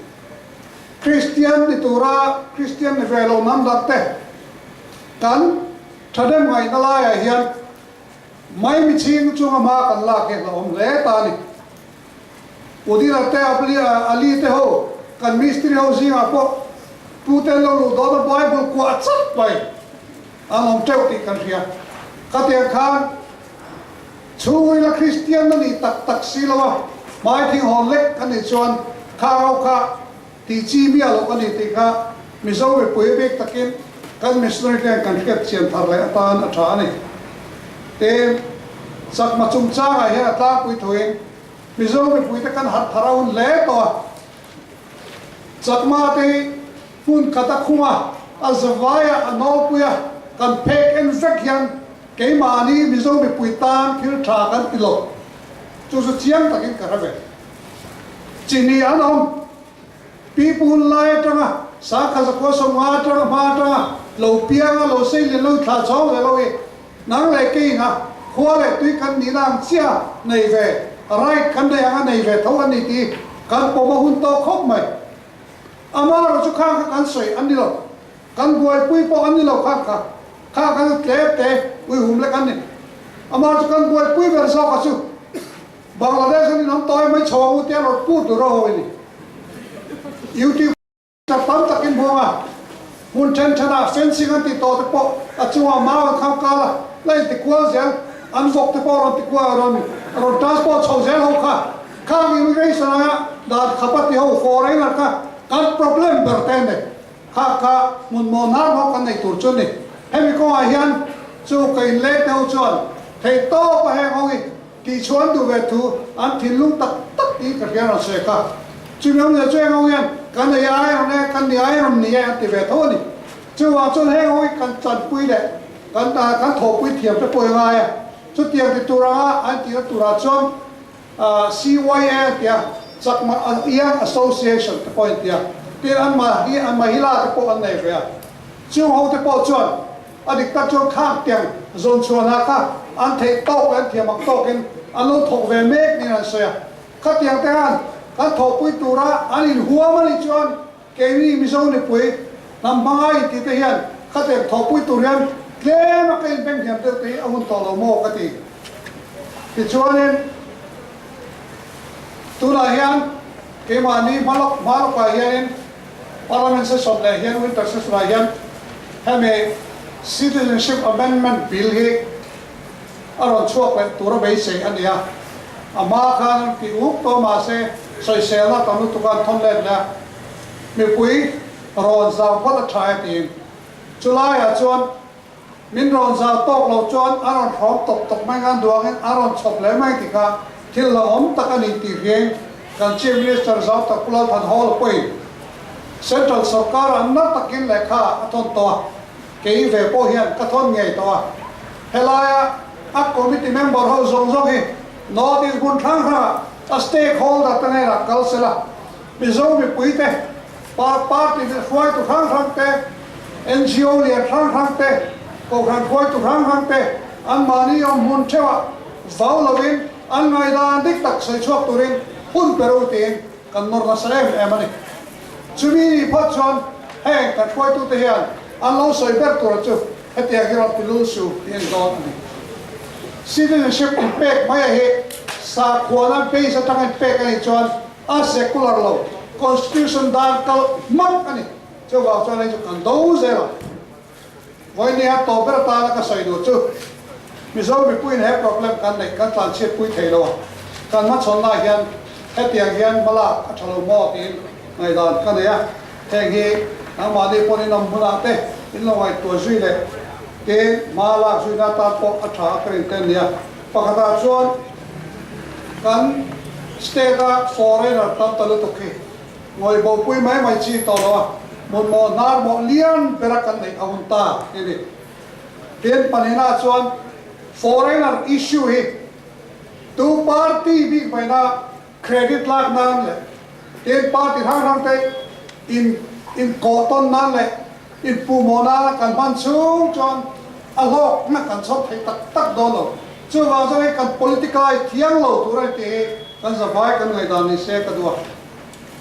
Christian ni tura Christian ni velo nam dak te kan thadem ngai na la ya hian mai mi ching chunga ma kan la ke om le ta ni udira te ali te ho kan mistri ho zinga po pu te lo lu do the Bible ko achat pai along teu ti kan ria ka te khan chui la Christian ni tak silawa mai thing hon lek kan ni chuan kha rau kha ti chi mi alo kan ni ti kha Mizo we pui bek takin kan missionary kan ket chiam thar le atan atha ni te sak ma chung cha ga he ta pui thoin Mizo me pui ta kan hat tharaun le to chakma te pun kata khuma azwaya anol puya kan pek en vekyan ke mani Mizo me pui tan thil tha kan ilo chu su chiang takin karabe chini anom people lai tanga sa kha sa ko so ma tanga ma tanga lo pianga lo sei le lo tha chong le lo e nang le ke na khwa le tui kan ni lang chia nei ve right kan de anga nei ve tho ani ti kan po ma hun to khop mai ama ro chu kha kan soi an ni lo kan buai pui po an ni lo kha kan te ui hum le kan ni ama chu kan buai pui ver so ka chu Bangladesh ni nom toy mai chong te lor pu tu ro ni YouTube ta tam takin bonga mun chen chana fencing an ti to te po achunga ma kham kala lai ti kwa zel an vok te po ron ti kwa ron transport chong zel ho kha immigration a da khapati ho foreigner kan problem bertene kha mun monar ho kan nei tur chun ni hemi ko a hian chu kai le teu chuan thei to pa he ho ki chuan du ve thu an thin lung tak i ka hian se ka chu nam le chuan ho hian kan nei ai ne kan nei ai rom ni an ti ve tho ni chu wa chu he ho kan chan pui le kan tho pui thiam te poi ngai a chu tiang ti tura an ti tura chuan CYA tia Chakma Young Association te point tia tin an ma hila te po an nei ve chu ho te po chuan adik ta chuan khak tiang zon chuan ha ka an thei to an thiam ak to kin an lo thok ve mek ni an soya kha tiang te an kan thok pui tura an in huam ani chuan ke ni Mizo ni pui nam bangai ti te hian kha te thok pui turian tle ma kai beng hiam te te amun to lo mo ka ti chuanin tuna hian ke mani malok ka hian parliament se som le hian winter se sura hian hame citizenship amendment bill hi aron chuak le tura bei sei ania ama khan ki uk to ma se soi sela tanu tukan thon le la mi pui ron zaw phala thai ti July a chuan min ron zaw tok lo chuan aron thom tok mai ngan duang aron chop le mai ti ka thil la om takani ti rieng kan chief minister zaw tak pula than hol pui central sarkar an na takin lekha athon to ke ve po hian ka thon ngei to helaya a committee member ho zong hi north is gun thang a stakeholder tane ra kalsela Mizo mi puite party de foi tu thang te NGO le thang te ko khan foi tu thang te an mani om mun chewa vaulovin an ngai dan dik tak sai chuak turin hun perutin kan nor na salem emani chumi phachon he kan foi tu te hian an lo soi ber tur chu hetia girot pilu su in don ani citizenship impact mai he sa khona pe sa tang impact ani chon a secular law constitution dan kal mak ani chu wa chuan ai chu kan do zero voi ni ha to ber ta la ka sai do chu Mizo mi pui ne problem kan nei kan tlan chet pui thei lo kan ma chon la hian hetia hian bala a thalo mo tin ngai dan kan ya theng hi ang ma de poni nam bula te in lo wai to zui le te ma la zui na ta po a tha kren ten ya pakata chuan kan state a foreigner tam talu to ki ngoi bo pui mai chi to lo mon mo nar mo lian pera kan nei awunta ini ten panina chuan foreigner issue hi tu party big maina credit lag nan le ten party hang te in cotton nan le in pumona kan ban chung chon alok na kan chot thei tak do lo chu wa zo kan political thiang lo tu ra te kan za vai kan ngai dan ni se ka duwa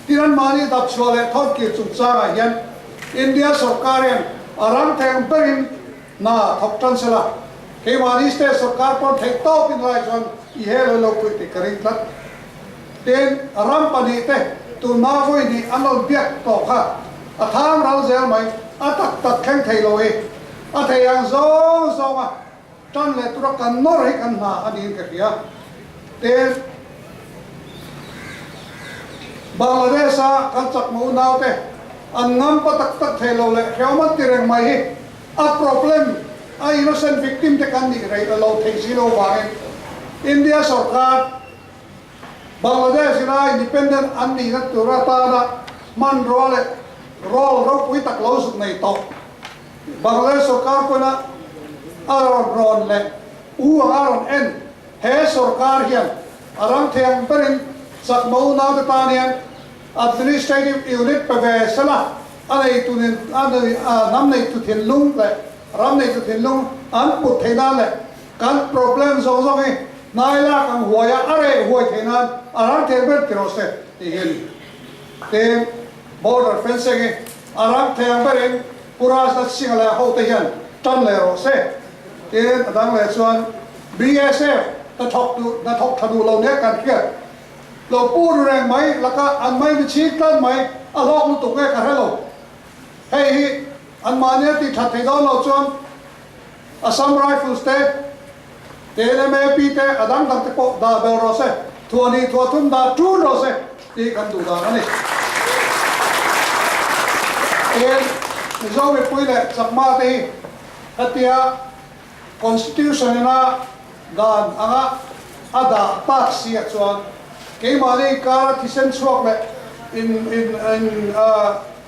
tiran mani dap chole thot ki chu cha hian India sarkaren aram theng perin na thok tan sela ke mani state sarkar por thei to pin lai chon I he lo pui te karing tlat ten aram pani te tu na voi ni anol biak to kha a tham ral zel mai a tak kheng thei lo e a thei ang zo ma tan le tu kan nor he kan na ani ka khia ten Bangladesh a kan chak mu nau te an ngam pa tak thei lo le khyamat ti reng mai hi a problem a innocent victim te kan ni rei lo thei silo wa India sarkar Bangladesh na independent ani na turata na man role ro pui tak lo suk nei to Bangladesh sarkar ko na aron ron le u aron en he sarkar hian aram theng perin sak mau na ta tanian administrative unit pe ve sala anei tunin anei nam nei tu thin lung le ram nei tu thin lung an put theina le kan problem zo zo nge nai la kang huaya are huai thenan aram thember kirose ti hel te border fencing aram themberin pura sa singala ho te hian tan le ro se te adang le chuan BSF ta thok thadu lo ne kan kia lo pu reng mai la ka an mai ni chi kan mai a lok lu tu ke ka hello hey hi an ma ne ti that thei do lo chon Assam Rifles te TNMAP te adang dang te po da bel ro se thuani thuathum da tu ro se ti kan du da ni Mizo we pui le chakma te hatia constitution na dan anga ada tax sia chuan ke mali kar thisen chuak le in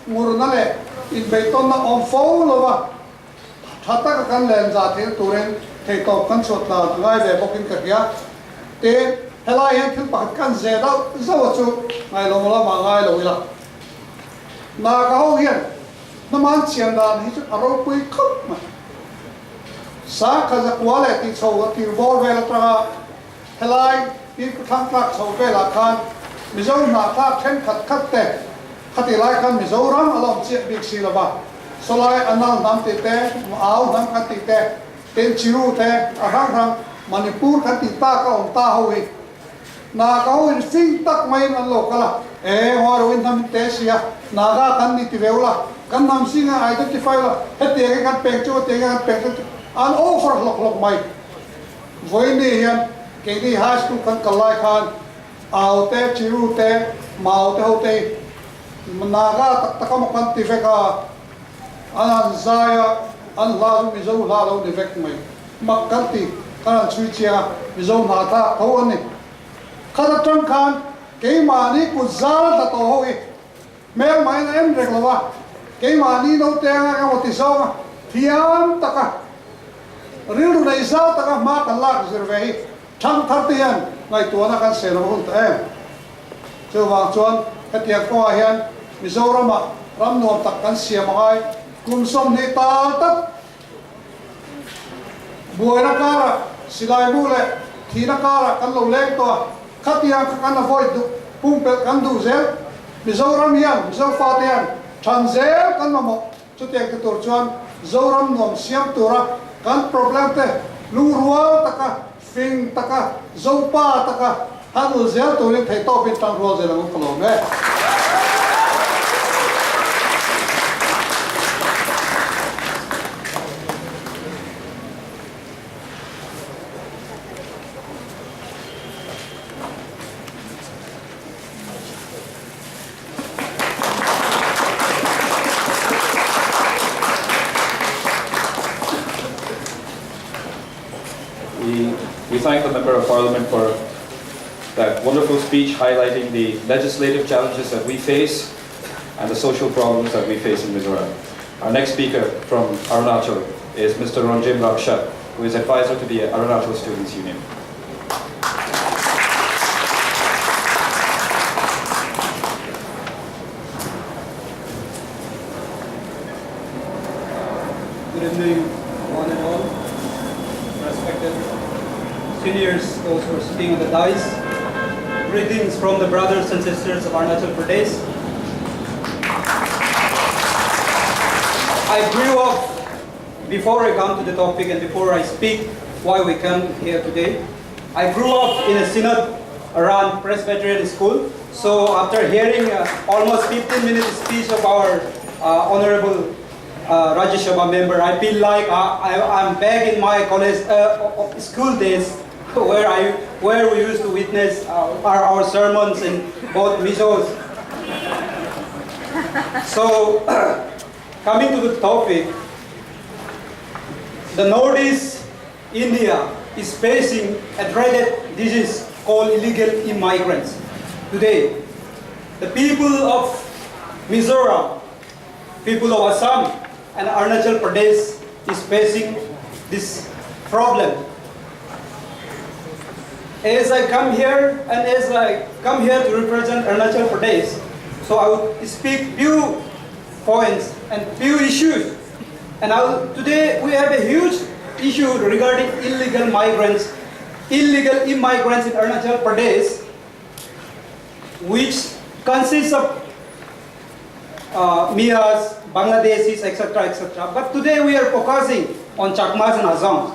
ngurna le in beiton na on fo lova thata kan len za the turen thei to kan chot la ngai ve bokin ka ya te helai hen thil pak kan ze da zo chu ngai lo la ma ngai lo ila na ka ho hian na man chian dan hi chu aro pui khop ma sa ka za kwale ti chho ti bor ve la tra helai ti ku thang tak chho ve la khan mizo na ta then khat khat te khati lai khan mizo ram alom che big si la ba solai anal nam te te au nam khat ti te ten chiru te arang rang manipur khat ti ta ka om ta hoi na ka ho sing tak mai an lo kala hor win nam te sia naga kan ni ti veula kan nam singa identify la hete ke kan peng chu te kan peng an over lok mai voi ni hian ke ni high school kan kalai khan au te chiru te mau te ho te naga tak tak mo kan ti ve ka an zaya an la lu mizo la lo de vek mai mak kan ti kan chui chia mizo na ta ho ani khada tang khan ke ma ni ku zal da to ho e mer mai na em rek lawa ke ma ni no te nga ka mo ti so ma thiam taka ril nei za taka ma kan la zirve hi thang thar ti han ngai to na kan se ro hun ta em chu wang chuan hatia ko hian mizoram ram no tak kan siam ngai kum som ni ta tat buai na kara silai bu le thi na kara kan lo leng to khatia kan avoid du pum pe kan du zel mizoram hian mizo fa te hian than zel kan mo chu te ke tur chuan zoram nom siam tura kan problem te lu rual taka fing taka zopa taka hanu zel to le thei to pin tang rual zel ang ko lo me We thank the Member of Parliament for that wonderful speech highlighting the legislative challenges that we face and the social problems that we face in Mizoram. Our next speaker from Arunachal is Mr. Ronjim Raksha, who is advisor to the Arunachal Students' Union. Good evening, one and all. Respected seniors, those who are sitting on the dais. Greetings from the brothers and sisters of Arunachal Pradesh. I grew up, before I come to the topic and before I speak why we come here today, I grew up in a synod around Presbyterian school. So after hearing almost 15-minute speech of our Honorable Rajya Sabha member, I feel like I'm back in my college school days where we used to witness our sermons in both Mizos. So coming to the topic, the Northeast India is facing a dreaded disease called illegal immigrants. Today, the people of Mizoram, people of Assam, and Arunachal Pradesh is facing this problem. As I come here to represent Arunachal Pradesh, so I will speak few points and few issues. And today we have a huge issue regarding illegal immigrants in Arunachal Pradesh, which consists of Miyas, Bangladeshis, etc., etc. But today we are focusing on Chakmas and Assam.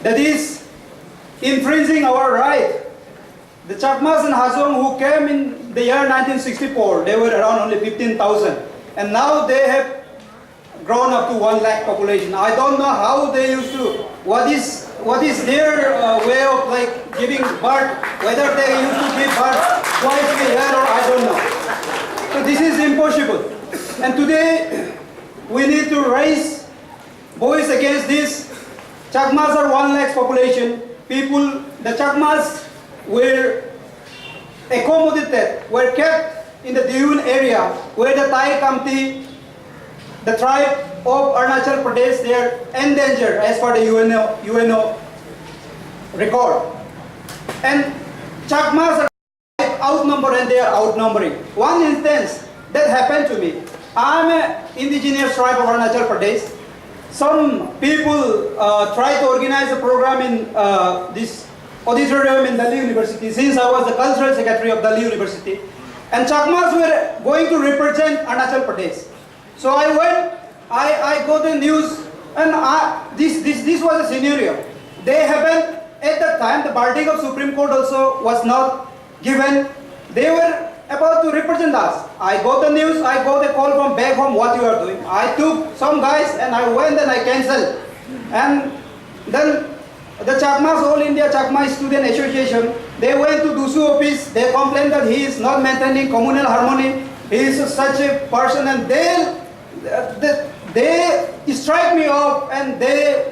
That is, infringing our right. The Chakmas and Hazong who came in the year 1964, they were around only 15,000. And now they have grown up to 1 lakh population. I don't know how they used to, what is their way of like giving birth, whether they used to give birth twice a year or I don't know. So this is impossible. And today we need to raise voice against this. Chakmas are 1 lakh population. People, the Chakmas were accommodated, were kept in the Diyun area where the Thai Kamti, the tribe of Arunachal Pradesh, they are endangered as per the UNO record. And Chakmas are outnumbered and they are outnumbering. One instance that happened to me. I am an indigenous tribe of Arunachal Pradesh. Some people try to organize a program in this auditorium in Delhi University, since I was the cultural secretary of Delhi University. And Chakmas were going to represent Arunachal Pradesh. So I went, I got the news, and this was a scenario. They happened at that time, the verdict of Supreme Court also was not given. They were about to represent us. I got the news, I got a call from back home, what you are doing. I took some guys and I went and I cancelled. And then the Chakmas, All India Chakma Student Association, they went to Dusu office, they complained that he is not maintaining communal harmony, he is such a person, and they strike me off and they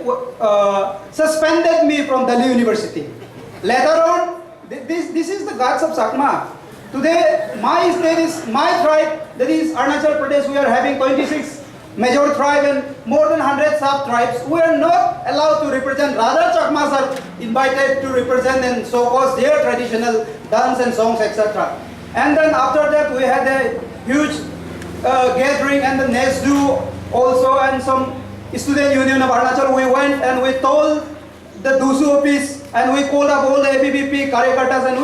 suspended me from Delhi University. Later on, this is the guts of Chakma. Today, my state is my tribe, that is Arunachal Pradesh. We are having 26 major tribe and more than 100 sub-tribes. We are not allowed to represent. Rather, Chakmas are invited to represent and so cause their traditional dance and songs, etc. And then after that, we had a huge gathering and the NESDU also and some student union of Arunachal. We went and we told the Dusu office and we called up all the ABVP Karyakartas and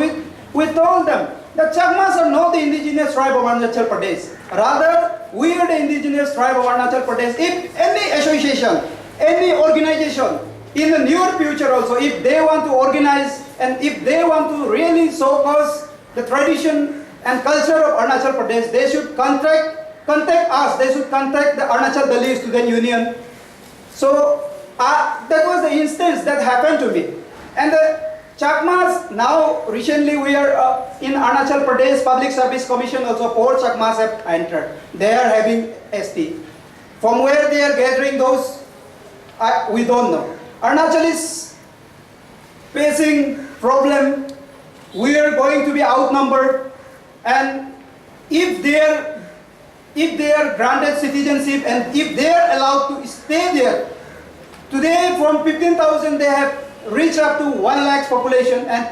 we told them that Chakmas are not the indigenous tribe of Arunachal Pradesh. Rather, we are the indigenous tribe of Arunachal Pradesh. If any association, any organization in the near future also, if they want to organize and if they want to really show us the tradition and culture of Arunachal Pradesh, they should contact us. They should contact the Arunachal Dalit Student Union. So that was the instance that happened to me. And the Chakmas, now recently we are in Arunachal Pradesh Public Service Commission also 4 Chakmas have entered. They are having ST. From where they are gathering those, we don't know. Arunachal is facing problem. We are going to be outnumbered, and if they are granted citizenship and if they are allowed to stay there, today from 15,000 they have reached up to 1 lakh population, and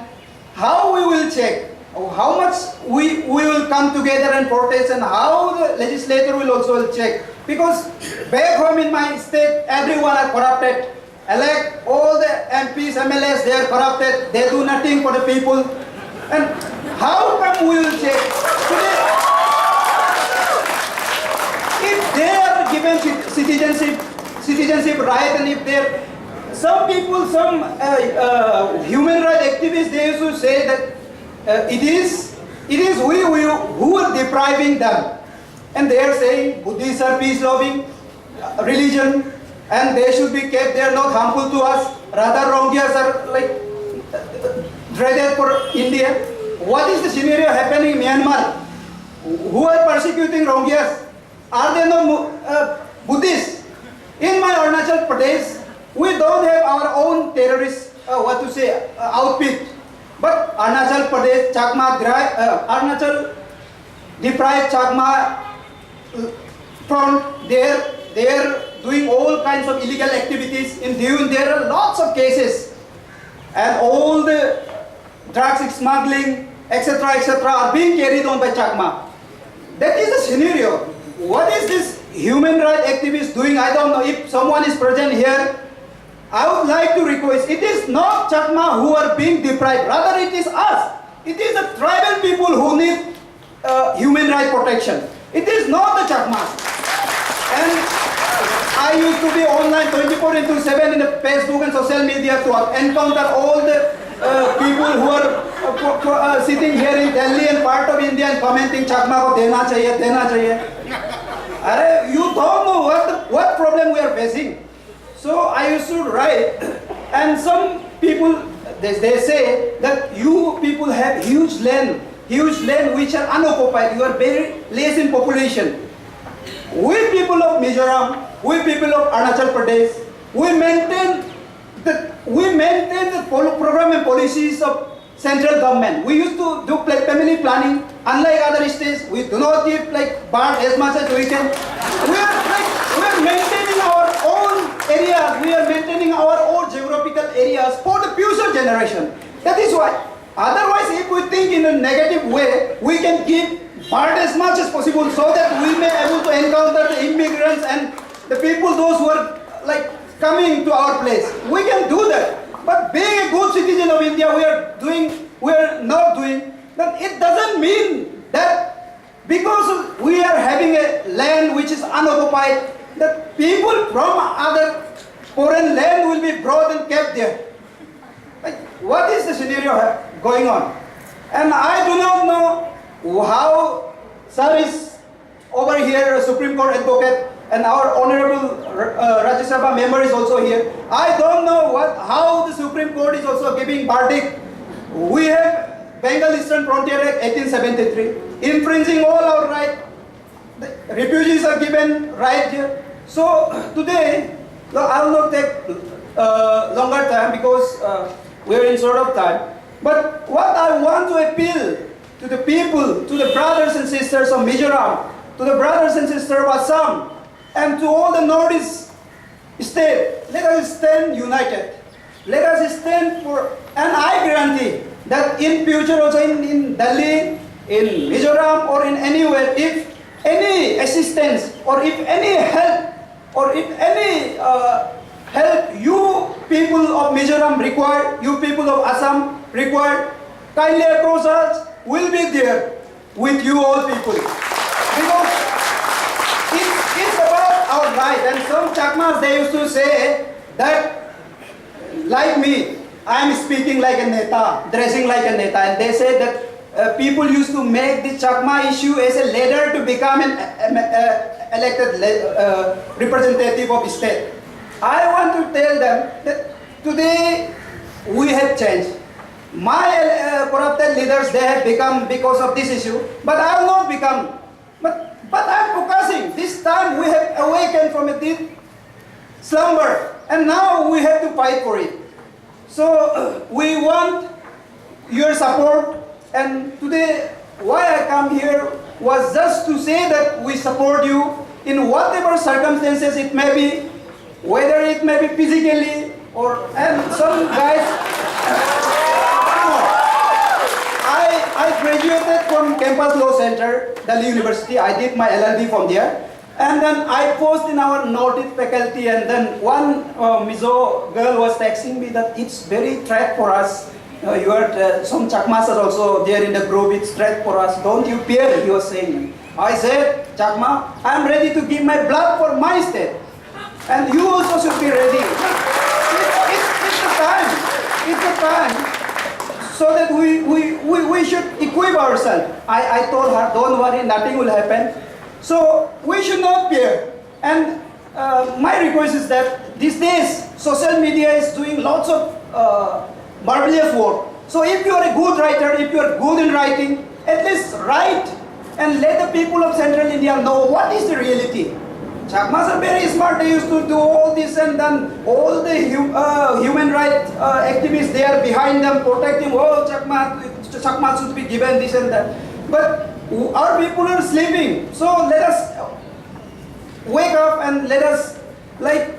how we will check, how much we will come together and protest, and how the legislator will also check. Because back home in my state, everyone are corrupted. Elect all the MPs, MLAs, they are corrupted. They do nothing for the people. And how come we will check? Today, if they are given citizenship right, and if they are, some people, some human rights activists, they used to say that it is we who are depriving them. And they are saying Buddhists are peace-loving religion and they should be kept, they are not harmful to us. Rather, Rohingyas are like dreaded for India. What is the scenario happening in Myanmar? Who are persecuting Rohingyas? Are they not Buddhists? In my Arunachal Pradesh, we don't have our own terrorist, outfit. But Arunachal Pradesh, Arunachal deprived Chakma front, they are doing all kinds of illegal activities. In Diyun, there are lots of cases. And all the drugs smuggling, etc., are being carried on by Chakma. That is the scenario. What is this human rights activist doing? I don't know. If someone is present here, I would like to request, it is not Chakma who are being deprived, rather it is us. It is the tribal people who need human rights protection. It is not the Chakmas. And I used to be online 24/7 in the Facebook and social media to encounter all the people who are sitting here in Delhi and part of India and commenting Chakma ko dena chahiye. You don't know what problem we are facing. So I used to write, and some people they say that you people have huge land which are unoccupied. You are very less in population. We people of Mizoram, we people of Arunachal Pradesh, we maintain the program and policies of central government. We used to do family planning. Unlike other states, we do not give bird as much as we can. We are maintaining our own areas. We are maintaining our own geographical areas for the future generation. That is why. Otherwise, if we think in a negative way, we can give bird as much as possible so that we may able to encounter the immigrants and the people, those who are coming to our place. We can do that. But being a good citizen of India, we are not doing, then it doesn't mean that because we are having a land which is unoccupied, that people from other foreign land will be brought and kept there. What is the scenario going on? And I do not know how sir is over here, a Supreme Court advocate, and our honorable Rajya Sabha member is also here. I don't know how the Supreme Court is also giving verdict. We have Bengal Eastern Frontier Act 1873, infringing all our rights. The refugees are given right here. So today, I will not take longer time because we are in short of time. But what I want to appeal to the people, to the brothers and sisters of Mizoram, to the brothers and sisters of Assam, and to all the Northeast states, let us stand united. Let us stand for, and I guarantee that in future also in Delhi, in Mizoram or in anywhere, if any assistance or if any help or if any help you people of Mizoram require, you people of Assam require, kindly approach us. We'll be there with you all people. Because it's about our right. And some Chakmas, they used to say that, like me, I am speaking like a neta, dressing like a neta. And they say that people used to make the Chakma issue as a ladder to become an elected representative of state. I want to tell them that today we have changed. My corrupted leaders, they have become because of this issue, but I will not become. But I am focusing. This time we have awakened from a deep slumber, and now we have to fight for it. So we want your support, and today why I come here was just to say that we support you in whatever circumstances it may be, whether it may be physically or, and some guys, I graduated from Campus Law Center, Delhi University. I did my LLB from there. And then I posted in our Northeast faculty, and then one Mizo girl was texting me that it's very threat for us. You are some Chakmas are also there in the group, it's threat for us. Don't you fear, he was saying. I said, Chakma, I'm ready to give my blood for my state. And you also should be ready. It's the time. It's the time. So that we should equip ourselves. I told her, don't worry, nothing will happen. So we should not fear. And my request is that these days, social media is doing lots of marvelous work. So if you are a good writer, if you are good in writing, at least write and let the people of Central India know what is the reality. Chakmas are very smart. They used to do all this, and then all the human rights activists, they are behind them, protecting. Oh, Chakmas should be given this and that. But our people are sleeping. So let us wake up and let us let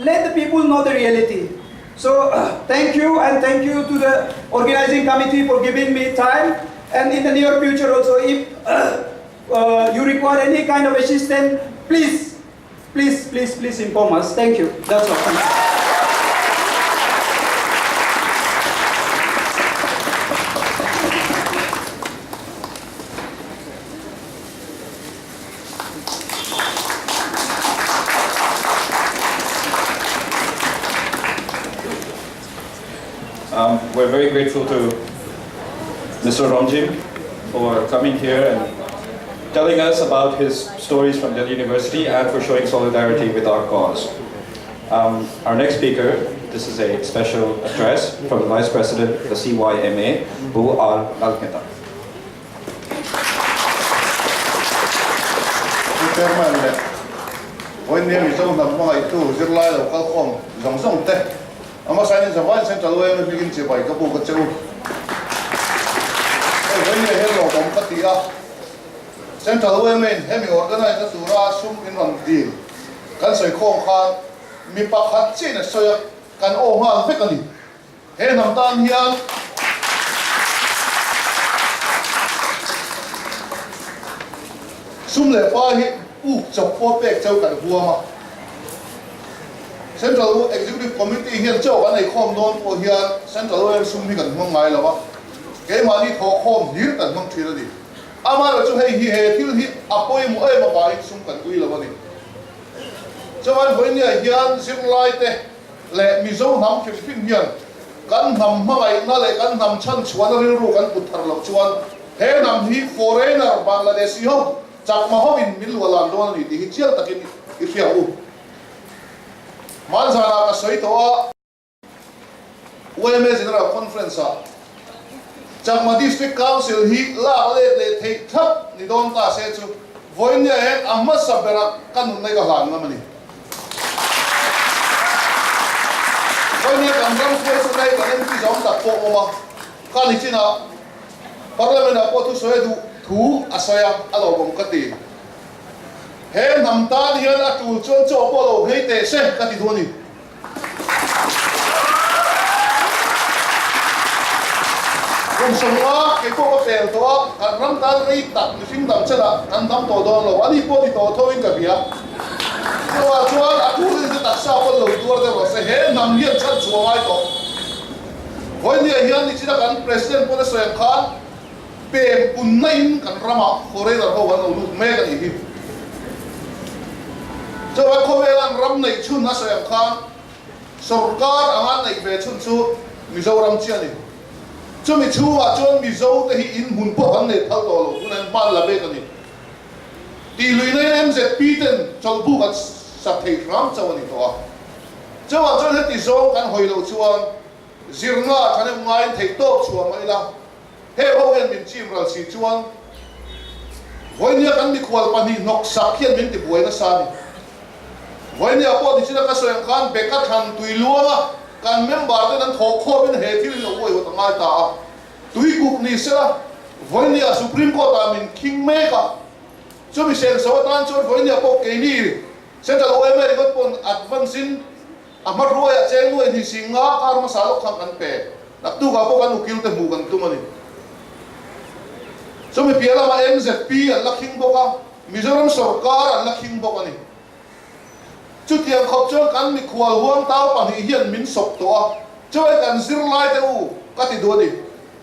the people know the reality. So thank you, and thank you to the organizing committee for giving me time. And in the near future also, if you require any kind of assistance, please inform us. Thank you. That's all. We're very grateful to Mr. Romjim for coming here and telling us about his stories from Delhi University and for showing solidarity with our cause. Our next speaker, this is a special address from the Vice President, the CYMA, Pawl. Chairman, when the Mizo Namai to Zirlai of Kalkom, Zong Tech, I must sign in the one central way to begin to buy Kabu Kachu. When you hear of Katia, Central Women, having organized to Rasum in one deal. Can say Kong Khan, Mipak had seen a soya, can all man quickly. Hey, I'm done here. Sum le pa hi chọc po pek chau kan hua ma Central Executive Committee hian chau kan ai khom don po hian Central sum hi kan hmang ngai lawa ke ma ni tho khom hir kan hmang thira di ama lo chu hei hi he thil hi apoi mu ai ma ba sum kan ui lawa ni chawan hoinia hian Zirlai te le Mizo nam Philippine hian kan nam mangai na le kan nam chan chuan ri ru kan puthar lo chuan he nam hi foreigner Bangladeshi ho Chak mahomin milwalan doon ni dihichil takin ifiau. Manzana ka soito a UMA General Conference a Chak ma District Council hi la le thei thap ni don ta se chu voinya he amma sabera kanun nei ka hlan na mani. Voinya kan ram se nei ka nem ti jom ta po ma kan hi china parliament a po tu soedu thu asoya alo bom kati he namta hian atu chon cho polo hei te se kati thoni kum songa ke ko pel to kan ram ta rei tak ni sing dam chela kan dam to don lo ani po ti to thoin ka bia chuan chuan atu ni ta sa polo dur de ro se he nam hian chan chuangai to hoi ni hian ni chira kan president pole soya khan pe punnain kan rama foreigner ho wan lu me kan hi cho wa ko velan ram nei chun na sayam khan sarkar angan nei ve chun chu Mizoram chiani chu mi chu wa chon Mizo te hi in hun po han nei thal to lo tunan mal la be kan ni ti lui nei MZP ten chol bu ka sa thei ram chawani to a cho wa chon he ti zo kan hoi lo chuan zirnga thane ngai thei to chuang mai la he ho en min chim ral si chuan voinia kan mi khwal pani nok sak hian min ti buaina sa ni voinia po ti china ka soyang khan beka than tui luama kan member te nan tho kho bin he thil lo woi hota ngai ta tui kuk ni sela voinia Supreme Court a min king maker chu mi sen so tan chon voinia po ke ni Central OMA got pon advancing amar roya cheng lo ni singa kar ma salok khang kan pe nak tu ga po kan ukil te mu kan tu mani so mi piala ma MZP an laking boka Mizoram sarkar an laking boka ni chu tiang khop chon kan mi khwal huang tao pani hian min sok to a choi kan Zirlai te u ka ti do ni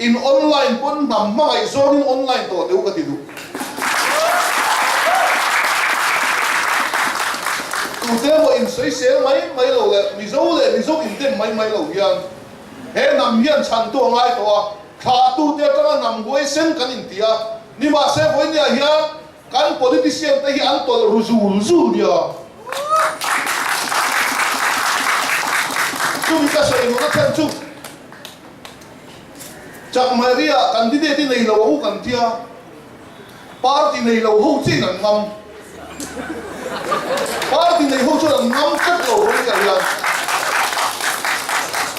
in online pon nam ma ai zon in online to te u ka ti du tu te mo in soi se mai lo le Mizo in ten mai lo hian he nam hian chan to ngai to a tha tu te tanga nam goi sen kan in tia ni ma se voinia hian kan politician te hi an tol ruzul dia chu mi ka so in ka than chu chak maria candidate nei lo hu kan tia party nei lo hu chin an ngam party nei hu chu an ngam kat lo ri ka hian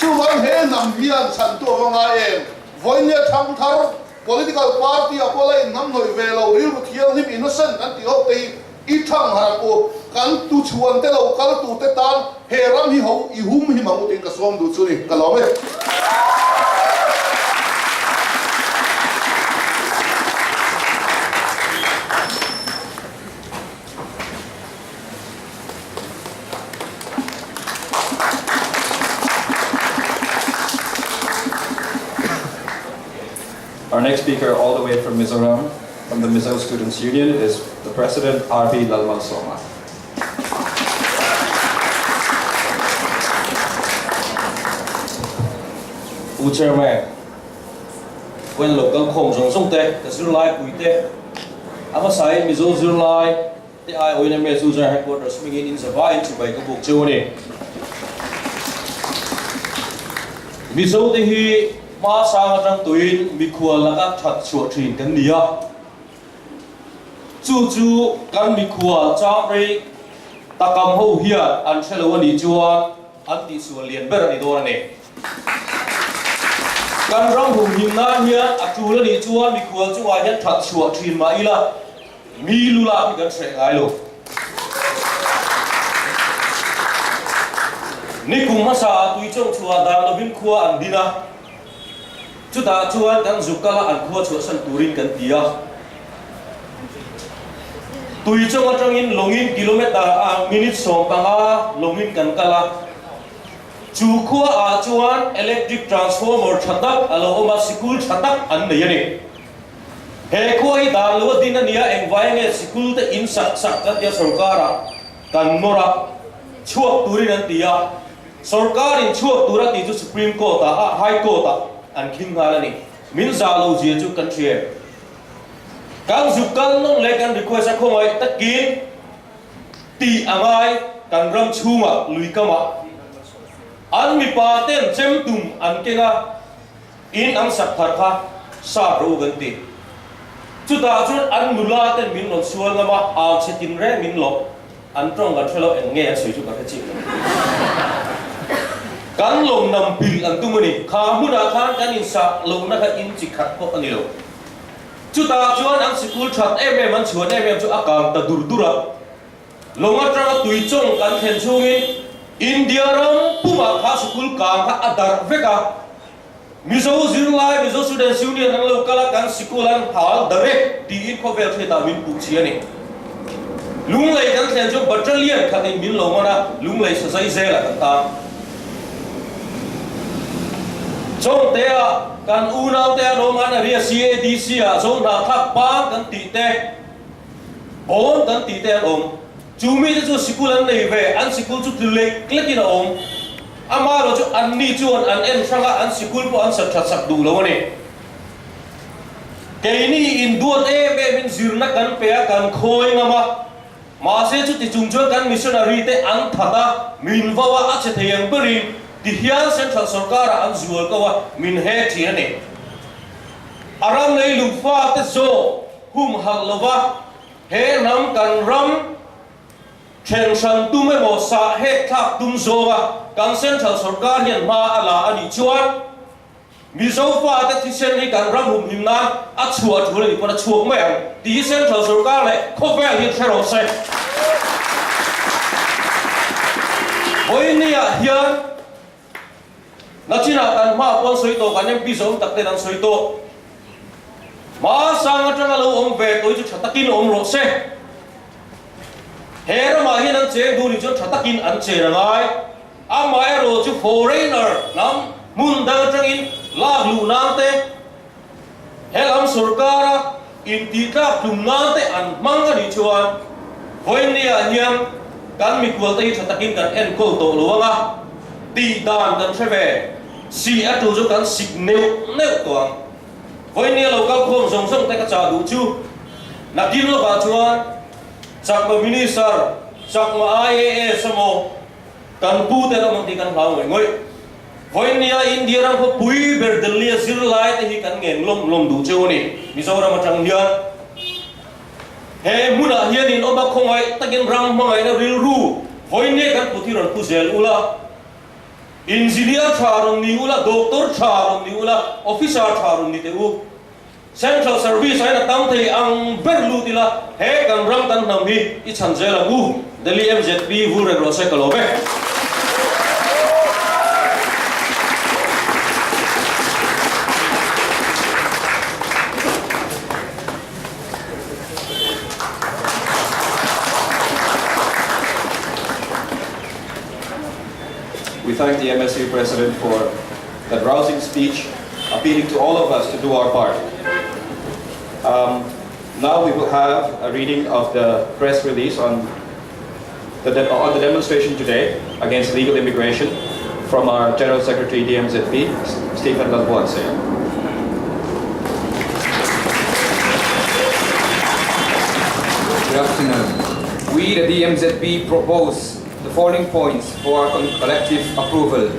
chu wan he nam hian chan to wa nga em voinia thang thar political party apola in nam noi velo ri ru thial him innocent kan ti ho te I thang haram ko kan tu chuan te lo kal tu te tan he ram hi ho I hum hi mangu tin ka som du chu ni ka lo me Our next speaker, all the way from Mizoram, from the Mizo Students' Union, is the President, R.B. Lalmal Soma. Phu Chairman, when local Khom Jong Song Te, the Zirlai Puite, Amasai, Mizo Zirlai, the I own a Susan headquarters swinging in Zavai to buy a book journey. Mizo the he, Masang Tuin, Mikua Laka Chat Short Train, Kandia. Chu Kan Mikua, Chambre, Takam Ho here, and Chelawani Juan, Anti Sualian Beranidorane. Kan rong hùng hình na here, a chu la ni chuan mi khual chu ai hian that chuak thin ma ila mi lula mi kan thre ngai lo ni kum ma sa tui chong chua dang lo bin khua an dina chu ta chuan kan zukala an khua chu san turin kan tia tui chong atangin longin kilometer a minute som panga longin kan kala chu khua a chuan electric transformer thatak alo oma sikul thatak an nei ani he khua hi dan lo din ania engwai nge sikul te in sak sak ka dia sarkara kan nora chuak turin an tia sarkar in chuak tura ti chu supreme court a high court an king halani min za lo ji chu kan thie kan zukal nong le kan request a khomai takin ti angai kan ram chunga lui kama an mi pa ten chem tum an kenga in ang sak phar kha sa ro gan ti chu ta chun an mula ten min lo sual ngama a chetin re min lo an trong ga thelo en nge sui chu ka chi kan lom nam pil an tumani kha muna khan kan in sa lo na kha in chi khat ko ani lo chu ta chuan ang sikul that em an chuan em chu akam ta dur dura longa tra tui chong kan khen chungin India ram puma kha sukul kam kha adar veka Mizo Zirlai Mizo Students Union ang lokal kan sikulan hal dare di in ko vel theta min pu chiani lunglei kan thlen jo battalion kha in min lomana lunglei sa sai zela kan ta chong te kan unau te no man ria CADC a chong na thak pa kan ti te bon kan ti te om Chumi chu sikulan nei ve an sikul chu tlek klekin om ama ro chu an ni chuan an en thanga an sikul po an sat that sak du lo ni keini in duat e be bin zirna kan pe kan khoi ngama ma se chu ti chung chu kan missionary te an thata min wawa a che theyang perin ti hian central sarkar an zual ko wa min he thi ani aram nei lu fa te zo hum hak lova he nam kan ram Chen shan tu me mo sa he thak tum zoga kan central sarkar hian ma ala ani chuan Mizo fa te thi sen ni kan ram hum him na a chua thul ni pona chuak me ti central sarkar le khovel hi thero se oi ni a hian na china kan ma pon soi to kan em pi zom tak te nan soi to ma sang atanga lo om ve toi chu thatakin om ro se Hera ma hin an che du ni chu thatakin an che na ngai ama ero chu foreigner nam mun da tangin la lu nam te helam sarkara in ti ka tum nam te an manga ni chuan voin ni a hiam kan mi kwal te thatakin kan en ko to lo nga ti dan kan theve si a tu chu kan sik neu toang voin ni lo ka khom song song te ka cha du chu na din lo ba chuan Sak ma minister, sak ma IAA samo, kan pu te ramang di kan hlau ngoi. Voin nia India ram ko pui berdelia Zirlai te hi kan ngeng lom du cheu ni. Mizo ram atang hian. He muna hian in oba khongai takin ram mangai na ril ru. Voin ne kan puthi ron pu zel ula. Engineer tharon ni ula, doctor tharon ni ula, officer tharon ni te u. Central Service ay na tamtay ang berlu tila he kan ram tan nami I chanjela u Delhi MZP vure grose kalobe We thank the MSU President for that rousing speech, appealing to all of us to do our part. Now we will have a reading of the press release on the demonstration today against illegal immigration from our General Secretary DMZP, Stephen Lalbuanse. Good afternoon. We, the DMZP, propose the following points for our collective approval.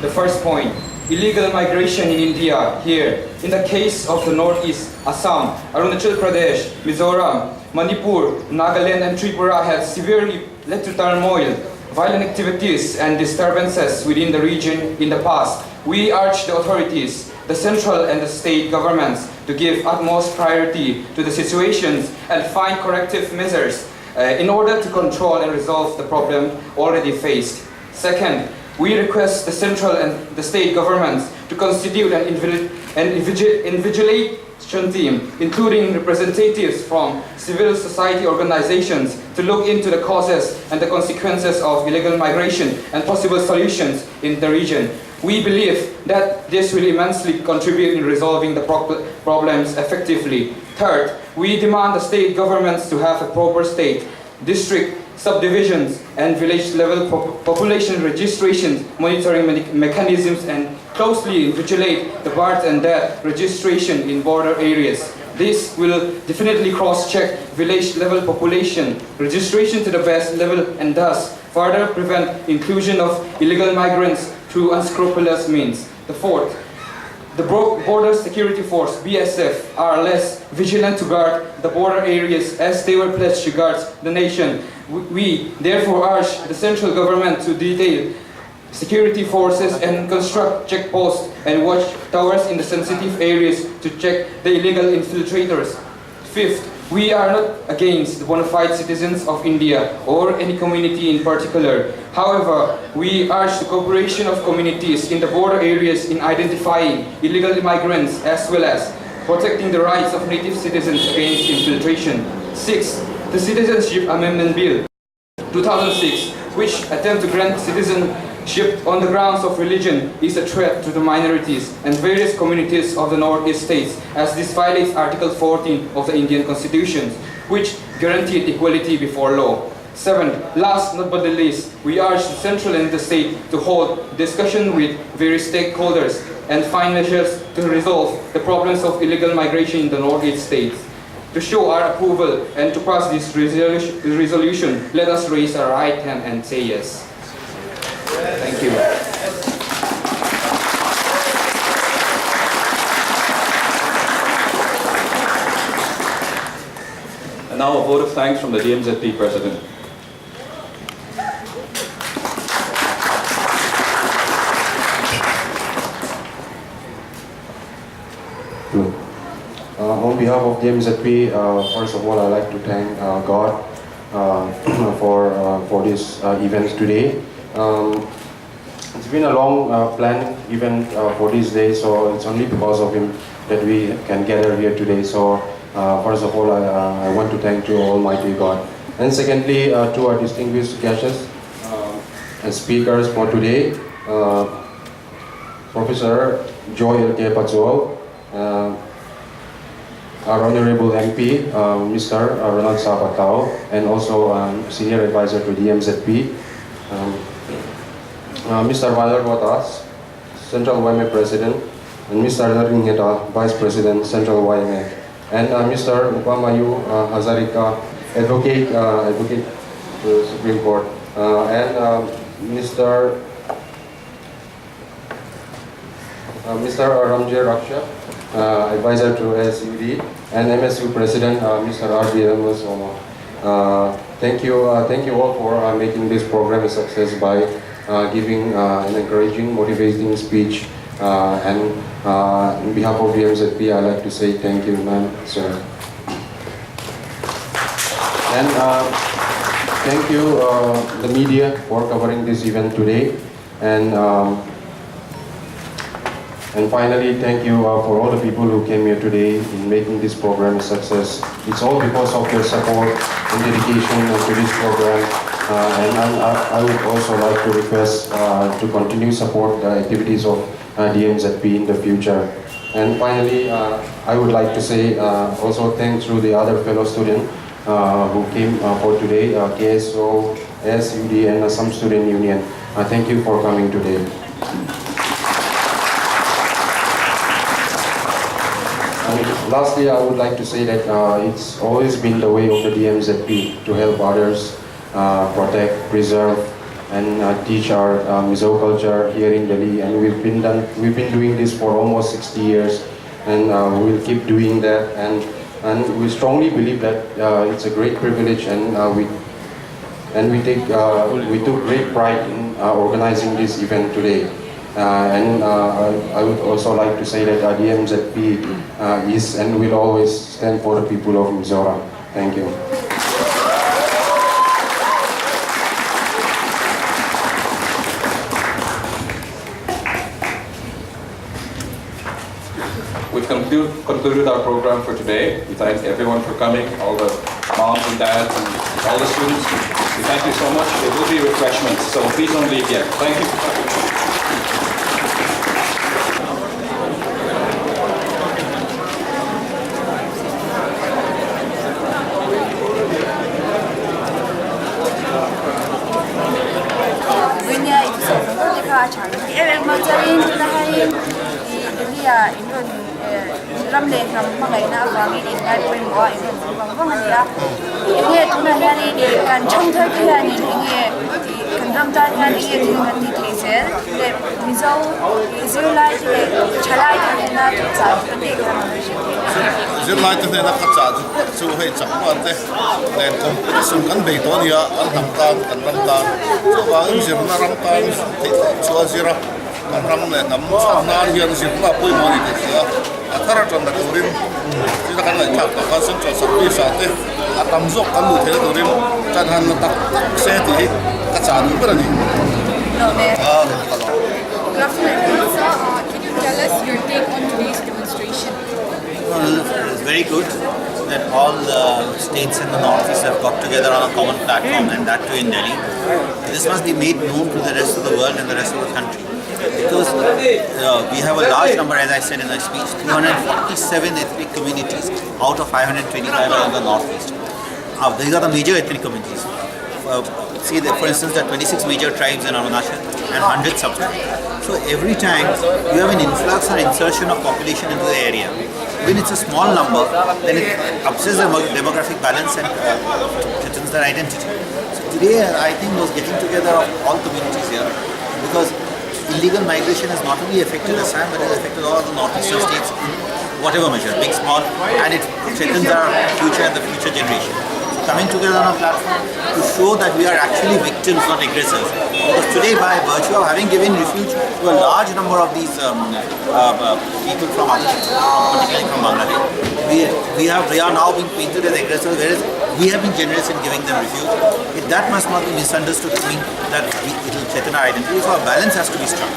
The first point, illegal migration in India here. In the case of the Northeast, Assam, Arunachal Pradesh, Mizoram, Manipur, Nagaland and Tripura have severely led to turmoil, violent activities and disturbances within the region in the past. We urge the authorities, the central and the state governments to give utmost priority to the situations and find corrective measures in order to control and resolve the problem already faced. Second, we request the central and the state governments to constitute an invigilation team, including representatives from civil society organizations, to look into the causes and the consequences of illegal migration and possible solutions in the region. We believe that this will immensely contribute in resolving the problems effectively. Third, we demand the state governments to have a proper state, district, subdivisions and village-level population registration monitoring mechanisms and closely vigilate the birth and death registration in border areas. This will definitely cross-check village-level population registration to the best level and thus further prevent inclusion of illegal migrants through unscrupulous means. The fourth, the Border Security Force, BSF, are less vigilant to guard the border areas as they were pledged to guard the nation. We therefore urge the central government to detail security forces and construct checkposts and watchtowers in the sensitive areas to check the illegal infiltrators. Fifth, we are not against the bona fide citizens of India or any community in particular. However, we urge the cooperation of communities in the border areas in identifying illegal immigrants as well as protecting the rights of native citizens against infiltration. Sixth, the Citizenship Amendment Bill 2006, which attempts to grant citizenship on the grounds of religion, is a threat to the minorities and various communities of the Northeast states, as this violates Article 14 of the Indian Constitution, which guaranteed equality before law. Seventh, last but not the least, we urge the central and the state to hold discussion with various stakeholders and find measures to resolve the problems of illegal migration in the Northeast states. To show our approval and to pass this resolution, let us raise our right hand and say yes. Thank you. And now a vote of thanks from the DMZP President. On behalf of DMZP, first of all, I'd like to thank God for this event today. It's been a long planned event for this day, so it's only because of him that we can gather here today. So first of all, I want to thank to Almighty God. And secondly, to our distinguished guests and speakers for today, Professor Joy L.K. Pawl, our Honorable MP, Mr. Ronald Sapatao, and also Senior Advisor to DMZP, Mr. Valer Botas, Central YMA President, and Mr. Ringeta, Vice President, Central YMA, and Mr. Upamayu Hazarika, Advocate to the Supreme Court, and Mr. Ramjay Raksha, Advisor to SUD, and MSU President, Mr. R.D. Ramos. Thank you all for making this program a success by giving an encouraging, motivating speech. And on behalf of DMZP, I'd like to say thank you, ma'am, sir. And thank you, the media, for covering this event today. And finally, thank you for all the people who came here today in making this program a success. It's all because of your support and dedication to this program. And I would also like to request to continue support the activities of DMZP in the future. And finally, I would like to say also thanks to the other fellow students who came for today, KSO, SUD, and Assam Student Union. Thank you for coming today. And lastly, I would like to say that it's always been the way of the DMZP to help others protect, preserve, and teach our Mizo culture here in Delhi. And we've been doing this for almost 60 years, and we'll keep doing that. And we strongly believe that it's a great privilege, and we took great pride in organizing this event today. I would also like to say that DMZP is and will always stand for the people of Mizoram. Thank you. We've concluded our program for today. We thank everyone for coming, all the moms and dads and all the students. We thank you so much. There will be refreshments, so please don't leave yet. Thank you. Zirlai to the Nakata, so hey, Chapate, then some can be Tonia, and Ramtan, so Zirna Ramtan, Zira, and Ramlet, and Narian Zirna Pumoni, a Taraton that will rim, the kind of concentrate of this out there, a Tamzok and Lieutenant Rim, Chanhan Seti, Katan, Brady. Good afternoon. Can you tell us your take on today's demonstration? Well, it's very good that all the states in the Northeast have got together on a common platform, and that too in Delhi. This must be made known to the rest of the world and the rest of the country. Because we have a large number, as I said in my speech, 247 ethnic communities out of 525 are in the Northeast. These are the major ethnic communities. See, for instance, there are 26 major tribes in Arunachal and 100 sub-tribes. So every time you have an influx or insertion of population into the area, when it's a small number, then it upsets the demographic balance and threatens their identity. So today, I think was getting together of all communities here, because illegal migration has not only affected Assam, but it has affected all the northeastern states in whatever measure, big, small, and it threatens our future and the future generation. So coming together on a platform to show that we are actually victims, not aggressors. Because today, by virtue of having given refuge to a large number of these people from other, particularly from Bangladesh, they are now being painted as aggressors, whereas we have been generous in giving them refuge. That must not be misunderstood to mean that it will threaten our identity. So a balance has to be struck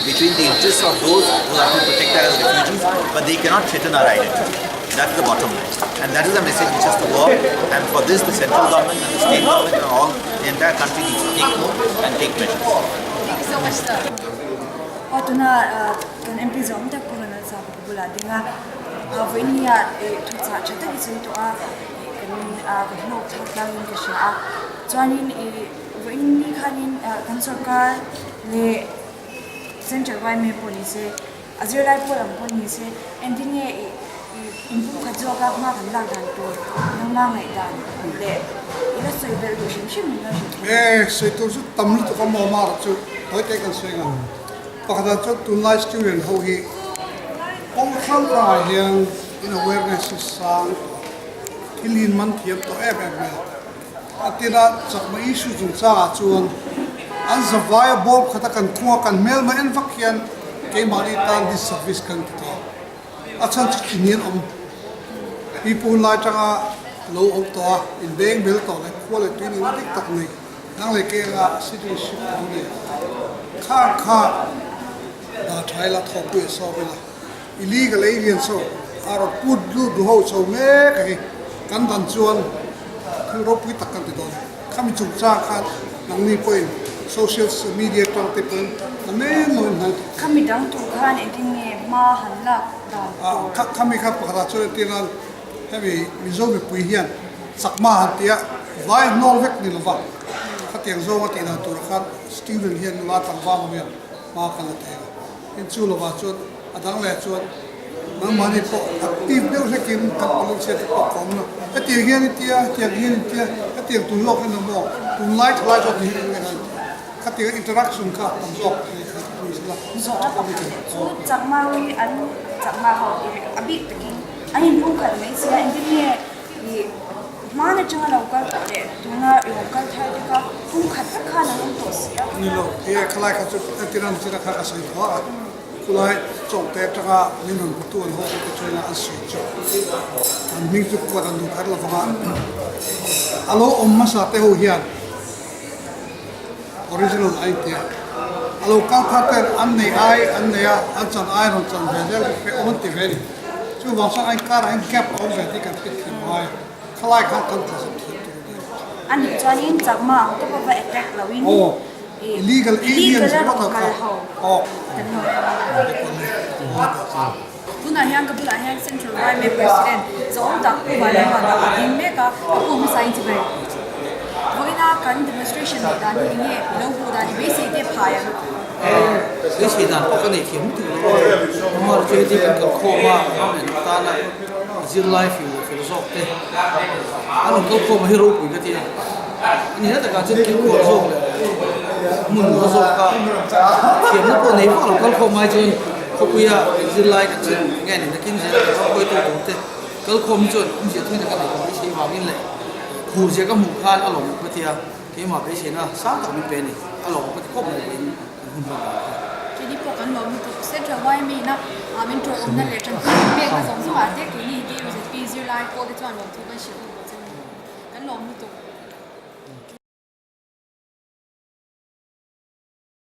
between the interests of those who have to protect us as refugees, but they cannot threaten our identity. That's the bottom line. And that is the message which has to go out. And for this, the central government and the state government and all, the entire country needs to take note and take measures. Thank you so much, sir. MP Zom tak pun nak sahaja pula dengan ini tu sahaja tak kisah itu kan nak thaklang ini kisah. Jadi ini kan sarkar le central government policy, Zirlai pulang policy, endingnya improve kerja agak mak hendak dan tu, nama dan le. Ini saya berusaha macam saya tu tamu tu kamu marah tu, saya tekan saya. Pakada tu tunai student hoki, orang ramai yang in awareness sang, hilin man tiap tu Atira sakma isu jung sa chuan, an zavaya bob katakan kuwa kan mel ma envakian kay maritan dis service kan kita. Atsan chinian people lai changa low of to in being built on quality ni dik tak ni. Nang le ke ga citizenship ni. Kha da thaila thopu so bela. Illegal aliens so are put do ho so me kai kan dan chuan Europe we takkan itu. Kami cuma kan nang ni poin social media tong tipun. Kami mohon. Kami dang tu kan ini mah hendak dah. Kami kan pada cuci tiran kami Mizo berpuihian sakma hantia vai Norweg ni lava. Katiang zo mati dah tu kan student hian la tang ba mo mah kan tega. In chu lava cuci adang le cuci nang mani po active deu se kim tak palu se po kom no ati hian tia ati tu lok na mo tu light so ti ngan khati interaction ka tam so zo chu chakma wi an chakma ho abi takin anin bu khat mai sia engineer ni mana changa lokal ta le tuna lokal thai ka bu khat kha na long to sia ni lo e khalai kha chu tiran sira kha ka sai ho kulai chong te taka nin hon tu an ho ko chuna an sui chu an ming chu ko dan du khar la fa alo omma sa te ho hian original ai te alo ka kha te an nei a an chan ai ron chan ve del pe on ti ve ni chu wa sa ai kar ai gap on ve ti ka ti ki mai khalai kha kan ta sa ti an ni chuanin chakma to ba attack lawin illegal aliens what ka oh tuna hian ka bula hian central railway president zong tak ku ba le ma da din me ka ku mu sai ti bai voina kan demonstration ni da ni nge lo bu da ni be se te phaya cái gì đó có cái này kiếm từ nó mà chơi thì cái khô mà nó này ta là Zirlai philosophy anh có khô mà hero của cái gìนี่ถ้าแต่การจะกินหัวโซกเลยมึงหัวโซกก็เขียนแล้วพวกนี้พวกเราก็คงมาจนเขาคุยอะZirlaiกันจนไงเนี่ยนักกินเสียเขาคุยตัวผมเต้ก็คงจนผมเสียทุนกันเลยไม่ใช่ว่ามินเลยหูเสียก็หมู่ข้านอารมณ์พัทยาที่มาไปเสียนะสร้างต่อมีเป็นนี่อารมณ์ก็ครบเลยเป็นหุ่นมันทีนี้พวกกันบอกมีตัวเซ็นทรัลไวมีนะมินโตอมนั่นเลยจังเบียกผสมสวัสดิ์ที่นี่ที่รู้สึกปีZirlaiโคตรจวนลงทุนกันเสียกันลงมีตัว